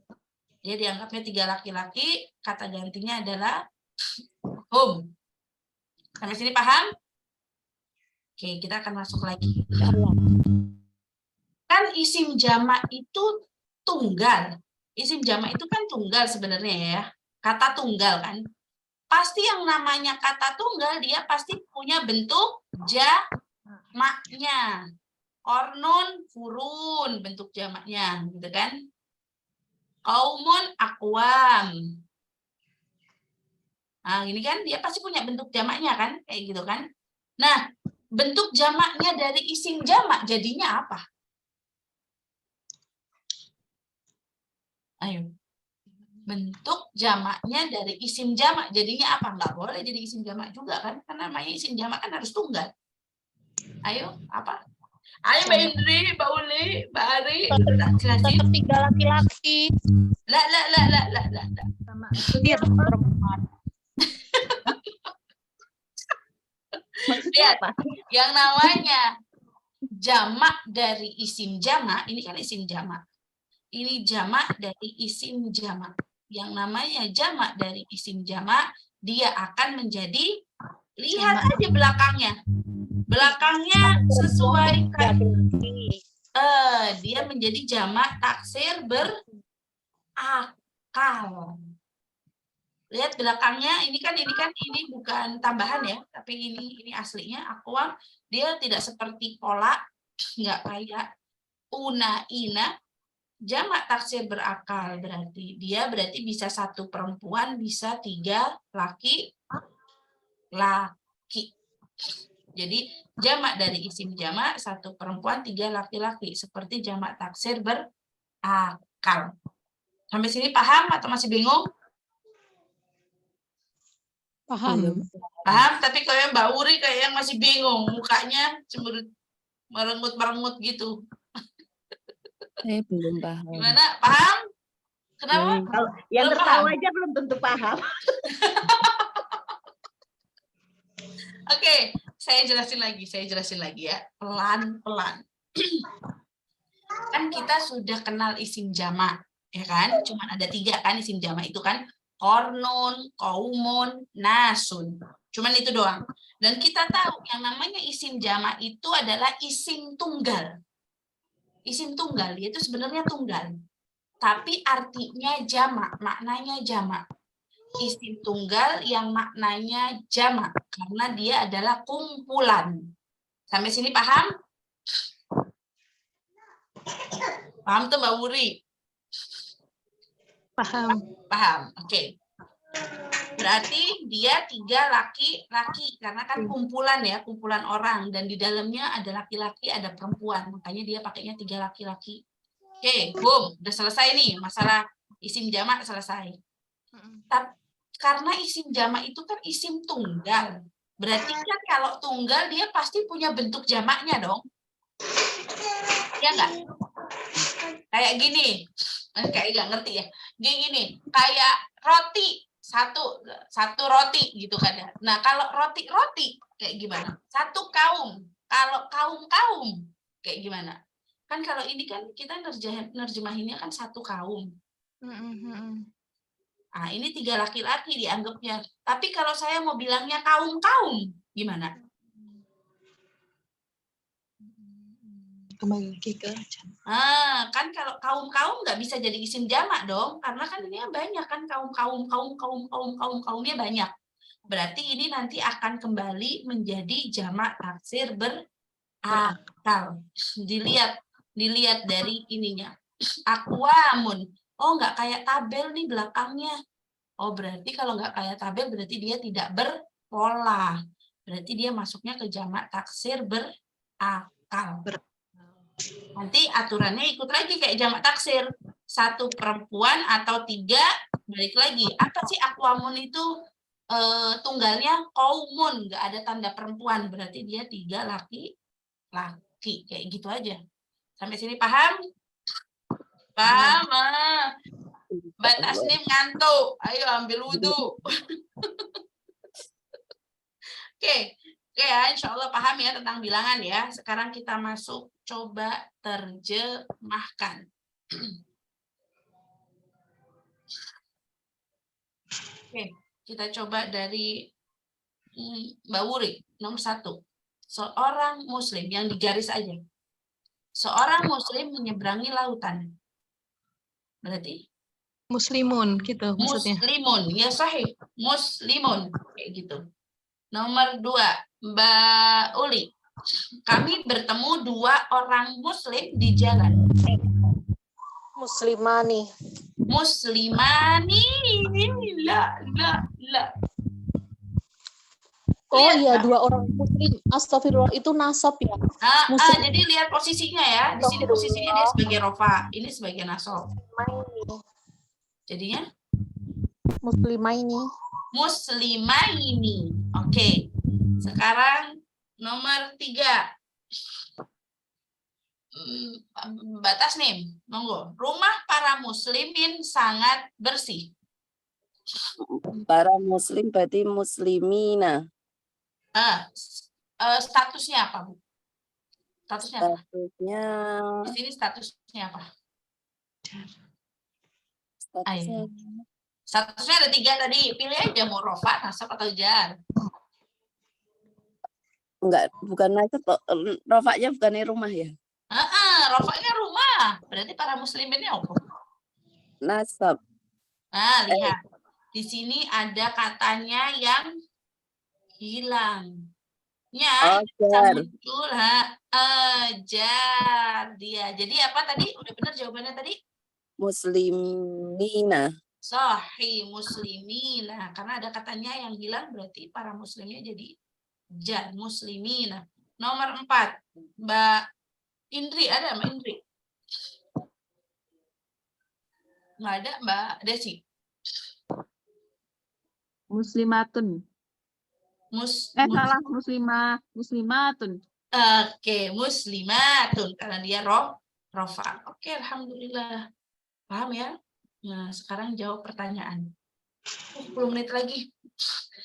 Dia dianggapnya 3 laki-laki, kata gantinya adalah hum. Sampai sini paham? Oke, kita akan masuk lagi. Kan isim jamak itu tunggal. Isim jamak itu kan tunggal sebenarnya ya. Kata tunggal kan. Pasti yang namanya kata tunggal dia pasti punya bentuk jamaknya. Kornun, furun bentuk jamaknya, gitu kan? Kaumun, akwam. Nah, ini kan dia pasti punya bentuk jamaknya kan, kayak gitu kan. Nah, bentuk jamaknya dari isim jamak jadinya apa? Ayo. Bentuk jamaknya dari isim jamak jadinya apa? Nggak boleh jadi isim jamak juga kan? Karena namanya isim jamak kan harus tunggal. Ayo, apa? Ayo Mbak Indri, Mbak Uli, Mbak Ari, jelasin. Tetap 3 laki-laki. Lah. Dia perempuan. Lihat, yang namanya jamak dari isim jamak, ini kan isim jamak. Ini jamak dari isim jamak. Yang namanya jamak dari isim jamak, dia akan menjadi, lihat aja belakangnya. Belakangnya sesuai dia menjadi jamak taksir berakal. Lihat belakangnya, ini bukan tambahan ya, tapi ini aslinya akwam. Dia tidak seperti pola, nggak kayak una, ina. Jamak taksir berakal berarti bisa 1 perempuan, bisa 3 laki. Jadi jamak dari isim jamak 1 perempuan, 3 laki-laki, seperti jamak taksir berakal. Sampai sini paham atau masih bingung? Paham. Paham, tapi kalau yang Mbak Uri kayak yang masih bingung, mukanya cemberut merengut-merengut gitu. Saya belum paham. Gimana? Paham? Kenapa? Kalau yang Belum tertawa paham? aja belum tentu paham. Oke, saya jelasin lagi ya, pelan-pelan. Kan kita sudah kenal isim jamak, ya kan? Cuman ada 3 kan isim jamak itu kan, kornun, kaumun, nasun. Cuman itu doang. Dan kita tahu yang namanya isim jamak itu adalah isim tunggal. Isim tunggal, itu sebenarnya tunggal. Tapi artinya jamak, maknanya jamak. Isim tunggal yang maknanya jamak karena dia adalah kumpulan. Sampai sini paham? Paham tuh Mbak Wuri? Paham. Paham. Oke. Berarti dia 3 laki-laki karena kan kumpulan ya, kumpulan orang dan di dalamnya ada laki-laki, ada perempuan. Makanya dia pakainya 3 laki-laki. Oke, boom, udah selesai nih masalah isim jamak selesai. Karena isim jamak itu kan isim tunggal. Berarti kan kalau tunggal dia pasti punya bentuk jamaknya dong. Ya enggak? Kayak gini. Kayak nggak ngerti ya. Gini, kayak roti. Satu roti gitu kan ya. Nah, kalau roti-roti kayak gimana? Satu kaum. Kalau kaum-kaum kayak gimana? Kan kalau ini kan kita nerjemahinnya kan satu kaum. Nah, ini 3 laki-laki dianggapnya. Tapi kalau saya mau bilangnya kaum-kaum, gimana? Kembali lagi ke Kan kalau kaum-kaum nggak bisa jadi isim jamak dong, karena kan ini banyak kan kaumnya banyak. Berarti ini nanti akan kembali menjadi jamak taksir berakal. Dilihat dari ininya. Aqwamun. Oh, nggak kayak tabel nih belakangnya. Oh, berarti kalau nggak kayak tabel berarti dia tidak berpola. Berarti dia masuknya ke jamak taksir berakal. Nanti aturannya ikut lagi kayak jamak taksir. 1 perempuan atau 3, balik lagi. Apa sih aqwamun itu? Tunggalnya qaumun, nggak ada tanda perempuan. Berarti dia 3 laki-laki. Kayak gitu aja. Sampai sini paham? Paham? Mbak Tasnim ngantuk. Ayo ambil wudhu. Oke, ya, insya Allah paham ya tentang bilangan ya. Sekarang kita masuk coba terjemahkan. Oke, kita coba dari Mbak Wuri, nomor 1. Seorang muslim, yang digaris aja. Seorang muslim menyeberangi lautan. Berarti? muslimun gitu maksudnya. Muslimun, ya sahih. Muslimun, kayak gitu. Nomor 2, Mbak Uli. Kami bertemu 2 orang muslim di jalan. Muslimani. Muslimani. La. Oh Lihat, iya, Mbak. 2 orang muslim. Astagfirullah, itu nasab ya. Jadi lihat posisinya ya. Di sini posisinya dia sebagai rofa, ini sebagai nasab. Jadinya Muslimaini. muslimaini. Oke. Sekarang nomor 3. Batas nih, monggo. Rumah para muslimin sangat bersih. Para muslim berarti muslimina. Statusnya apa, Bu? Statusnya apa? Statusnya Di sini statusnya apa? statusnya Statusnya ada 3 tadi. Pilih aja mau rofa, nasab atau jar. enggak, bukan nasab, rofaknya bukannya rumah ya? Rofaknya rumah. Berarti para musliminnya apa? Nasab. Lihat. Di sini ada katanya yang hilang. Ya, bisa Jar. muncul jar dia. Jadi apa tadi? Udah benar jawabannya tadi? Muslimina. Sahih muslimina. Karena ada katanya yang hilang berarti para muslimnya jadi jar muslimina. Nomor 4, Mbak Indri, ada Mbak Indri? Nggak ada, Mbak Desi. Muslimatun. Salah, muslimatun. Oke, muslimatun karena dia rofa. Oke, alhamdulillah. Paham ya? Nah, sekarang jawab pertanyaan. 10 menit lagi.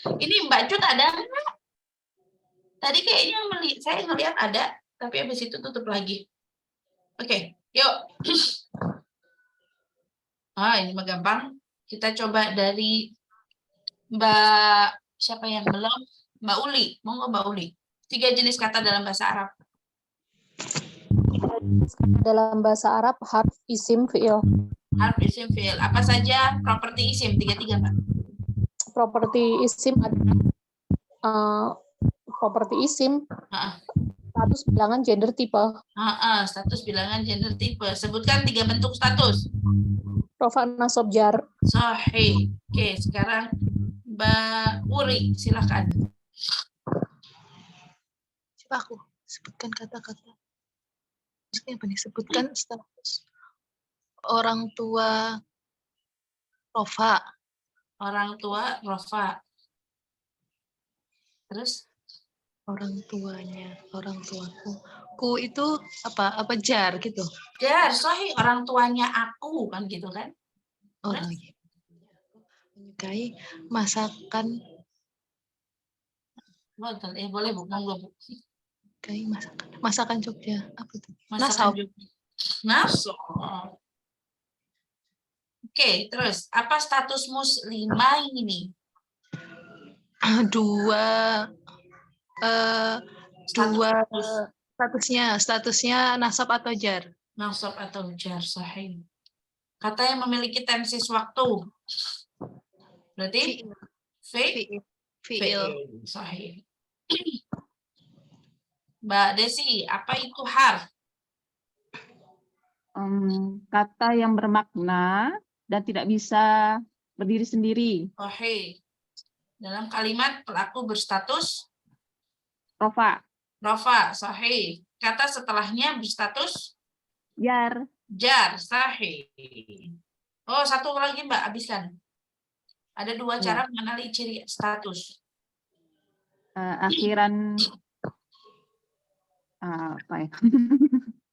Ini Mbak Cut ada nggak? Tadi kayaknya saya ngelihat ada, tapi habis itu tutup lagi. Oke, yuk. Ini mah gampang. Kita coba dari Mbak, siapa yang belum? Mbak Uli. Monggo Mbak Uli. 3 jenis kata dalam bahasa Arab. Dalam bahasa Arab, harf, isim, fi'il. Harf, isim, fi'il. Apa saja properti isim? 3-3, Mbak. Properti isim adalah properti isim, status, bilangan, gender, tipe. Status, bilangan, gender, tipe. Sebutkan 3 bentuk status. Rofa, nasab, jar. Sahih. Oke, sekarang Mbak Uri, silakan. Coba aku sebutkan kata-kata. Maksudnya apa nih? Sebutkan status orang tua Rofa. Orang tua Rofa. Terus? Orang tuanya, orang tuaku. Ku itu apa jar gitu? Jar, sahih. Orang tuanya aku, kan gitu kan? Orang menyukai masakan. Boleh Bu, monggo Bu. Menyukai masakan Jogja. Apa itu? Masakan Nasab. Jogja. Nasab. Oke, terus apa status muslimah ini? Dua statusnya nasab atau jar. Nasab atau jar, sahih. Kata yang memiliki tensis waktu. Berarti Fi'il. Sahih. Mbak Desi, apa itu harf? Kata yang bermakna dan tidak bisa berdiri sendiri. Sahih. Dalam kalimat pelaku berstatus Rofa. rofa, sahih. Kata setelahnya berstatus Jar. jar, sahih. Oh, satu lagi Mbak, habiskan. Ada 2 cara mengenali ciri status. Akhiran apa ya?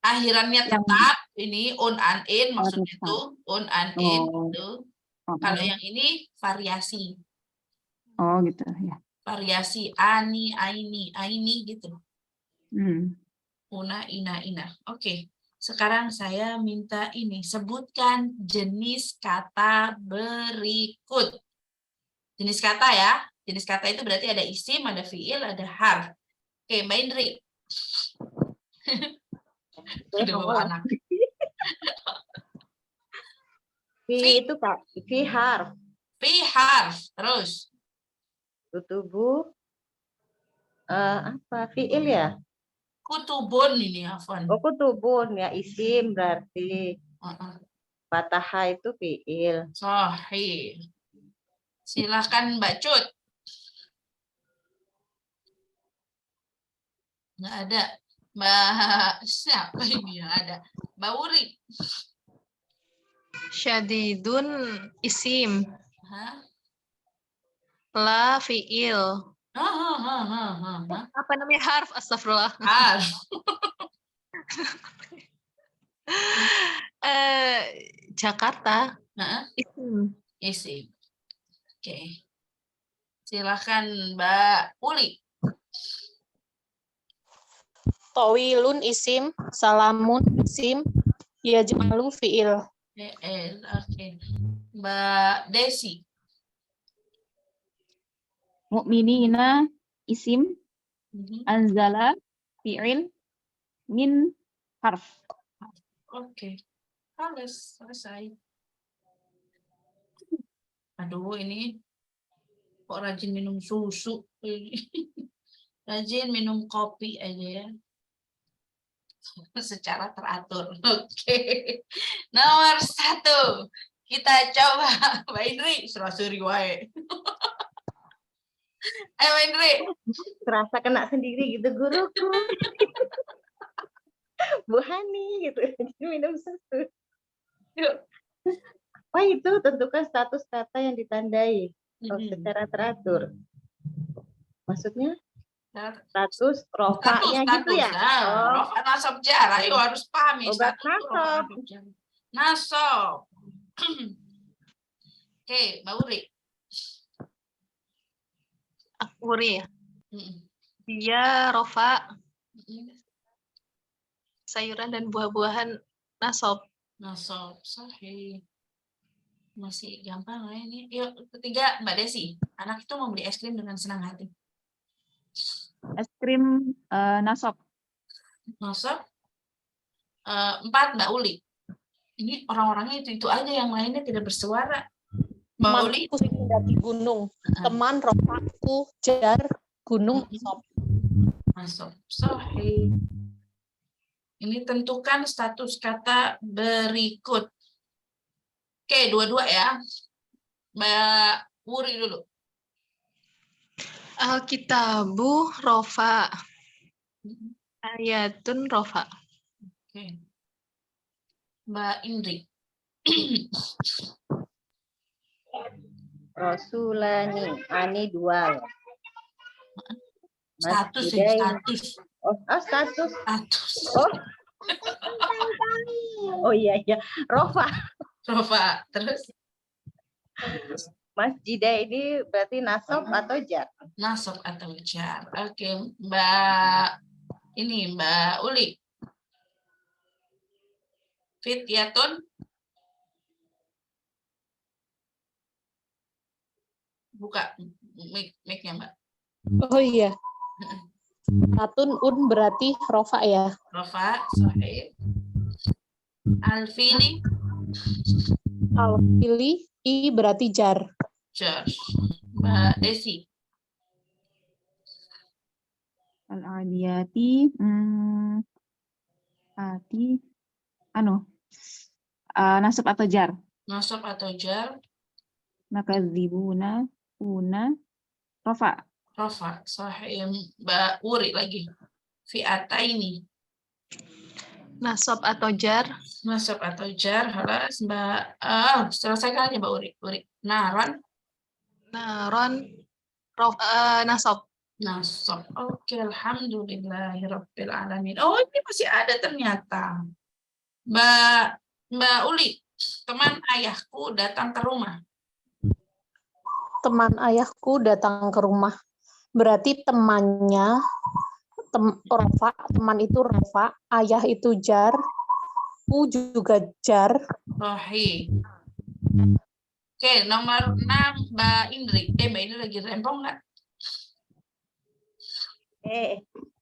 Akhirannya tetap, ini on and in, maksudnya itu on and in. Gitu. Kalau yang ini variasi. Oh gitu ya. Variasi ani, aini gitu. Una, ina. Oke. Sekarang saya minta ini, sebutkan jenis kata berikut. Jenis kata ya. Jenis kata itu berarti ada isim, ada fiil, ada harf. Oke, Mbak Indri. Udah bawa anak. Fi itu Kak, fi harf. Fi harf. Terus. Tubuh apa? Fiil ya? Kutubun ini, Afwan. Oh, kutubun ya, isim berarti. Fataha itu fiil. Sahih. Silakan Mbak Cut. Nggak ada. Mbak siapa ini yang ada? Mbak Uri. Syadidun isim. Hah? La fiil. Apa namanya harf? Astagfirullah. Harf. Jakarta. Isim. Isim. Oke. Silakan Mbak Uli. Tawilun isim, salamun isim, yajmalu fi'il. Oke. Mbak Desi. Mu'minina isim, anzala fi'il, min harf. Oke. Selesai. Aduh, ini kok rajin minum susu. Rajin minum kopi aja ya. Secara teratur. Oke. Nomor 1. Kita coba. Mbak Indri, serasuri wae. Ayo Mbak Indri. Terasa kena sendiri gitu, guruku. Bu Hani gitu. Minum susu. Yuk. Apa itu? Tentukan status kata yang ditandai secara teratur. Maksudnya status rofaknya gitu ya? Rofa nasab jar. Ayo harus pahami. Obat Status rofa nasab. nasab jar. Nasab. Oke, Mbak Uri. Uri ya. Mm-mm. Dia rofa Mm-mm. sayuran dan buah-buahan nasab. Nasab, sahih. Masih gampang lah ini. Yuk, ketiga Mbak Desi. Anak itu membeli es krim dengan senang hati. Es krim nasab. Nasab. 4 Mbak Uli. Ini orang-orangnya itu aja, yang lainnya tidak bersuara. Mbak Uli. Temanku sing mendaki gunung. Teman rofaku jar gunung nasab. Nasab, sahih. Ini tentukan status kata berikut. Oke, dua-dua ya. Mbak Wuri dulu. Alkitabu rofa. Ayatun rofa. Oke. Mbak Indri. Rasulani, ani 2 ya. Status ya, Masjidain. status. Oh, status. Status. Oh iya iya. Rofa. Rofa, terus Masjidah ini berarti nasab atau jar? nasab atau jar. Oke, Mbak Uli. Fityatun. Buka mic-nya, Mbak. Oh iya. Satun berarti rofa ya. Rofa, sahih. Alfili, Alfili i berarti jar. jar. Mbak Desi. Al-adiyati. Nasab atau jar. Nasab atau jar. Nakadzibuna. Una. Rofa. Rofa, sahih. Mbak Uri lagi. Fi'ataini. Nasab atau jar. Nasab atau jar. Halas, Mbak. Selesaikan aja, Mbak Uri. Naran. Naron nasab. Nasab. Oke, alhamdulillahirabbil alamin. Oh, ini masih ada ternyata. Mbak Uli, teman ayahku datang ke rumah. Teman ayahku datang ke rumah. Berarti temannya rofa, teman itu rofa, ayah itu jar, ku juga jar. Sahih. Oke, nomor 6 Mbak Indri. Mbak Indri lagi rempong nggak?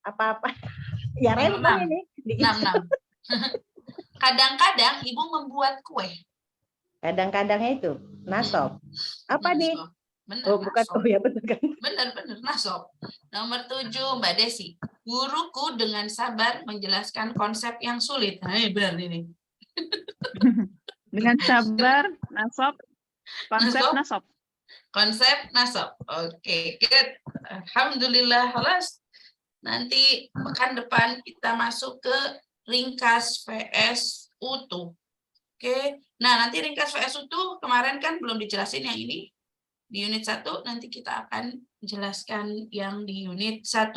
Apa-apa. Ya rempong ini. 6. Kadang-kadang ibu membuat kue. Kadang-kadangnya itu nasab. Apa nih? Benar, Oh, bukan. nasab. Oh ya betul kan. Benar, nasab. Nomor 7 Mbak Desi. Guruku dengan sabar menjelaskan konsep yang sulit. Nah, benar ini. Dengan sabar, nasab. Konsep nasab. Konsep nasab. Oke, good. Alhamdulillah. Halas. Nanti pekan depan kita masuk ke ringkas VS utuh. Oke. Nah, nanti ringkas VS utuh kemarin kan belum dijelasin yang ini. Di unit 1 nanti kita akan jelaskan yang di unit 1.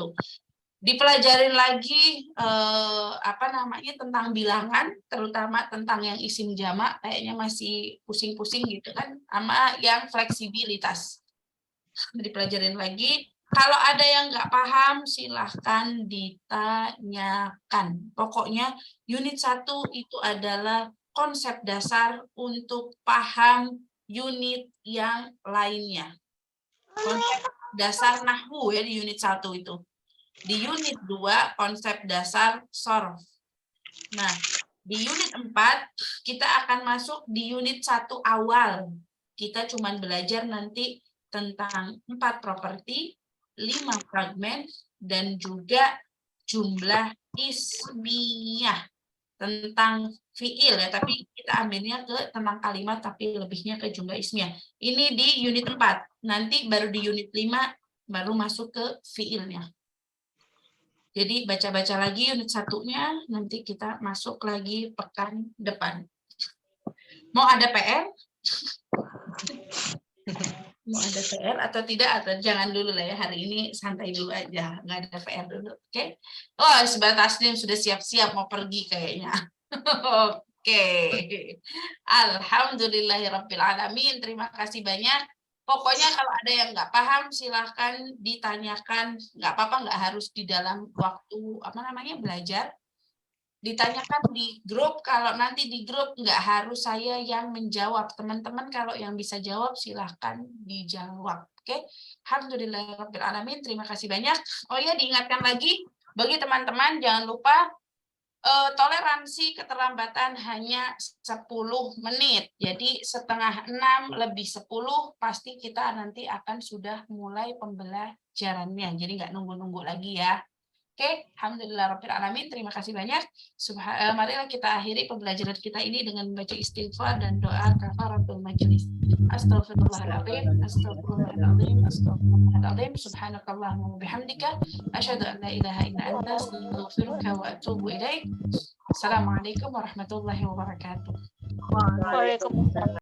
Dipelajarin lagi tentang bilangan, terutama tentang yang isim jamak, kayaknya masih pusing-pusing gitu kan, sama yang fleksibilitas. Dipelajarin lagi. Kalau ada yang nggak paham, silahkan ditanyakan. Pokoknya unit 1 itu adalah konsep dasar untuk paham unit yang lainnya. Konsep dasar nahwu ya di unit 1 itu. Di unit 2 konsep dasar sharf. Nah, di unit 4 kita akan masuk di unit 1 awal. Kita cuma belajar nanti tentang 4 properti, 5 fragmen, dan juga jumlah ismiyah. Tentang fiil ya, tapi kita ambilnya ke tentang kalimat, tapi lebihnya ke jumlah ismiyah. Ini di unit 4. Nanti baru di unit 5 baru masuk ke fiilnya. Jadi baca-baca lagi unit 1-nya, nanti kita masuk lagi pekan depan. Mau ada PR? Mau ada PR atau tidak, atau jangan dulu lah ya, hari ini santai dulu aja, nggak ada PR dulu, oke? Oh, sebatas Taslim sudah siap-siap mau pergi kayaknya. Oke. Alhamdulillahirrabbilalamin, terima kasih banyak. Pokoknya kalau ada yang nggak paham silahkan ditanyakan, nggak apa-apa, nggak harus di dalam waktu belajar. Ditanyakan di grup, kalau nanti di grup nggak harus saya yang menjawab. Teman-teman kalau yang bisa jawab silahkan dijawab. Oke, Alhamdulillahirrabbilalamin, terima kasih banyak. Oh ya, diingatkan lagi, bagi teman-teman jangan lupa toleransi keterlambatan hanya 10 menit. Jadi 5:30 lebih 10 pasti kita nanti akan sudah mulai pembelajarannya. Jadi nggak nunggu-nunggu lagi ya. Oke, alhamdulillahirrahmanirrahim. Terima kasih banyak. Marilah kita akhiri pembelajaran kita ini dengan membaca istighfar dan doa kafaratul majelis. Astaghfirullahaladzim, astaghfirullahaladzim, astaghfirullahaladzim. Subhanakallahumma wa bihamdika, asyhadu an la ilaha illa anta, astaghfiruka wa atubu ilaik. Assalamualaikum warahmatullahi wabarakatuh. Waalaikumsalam.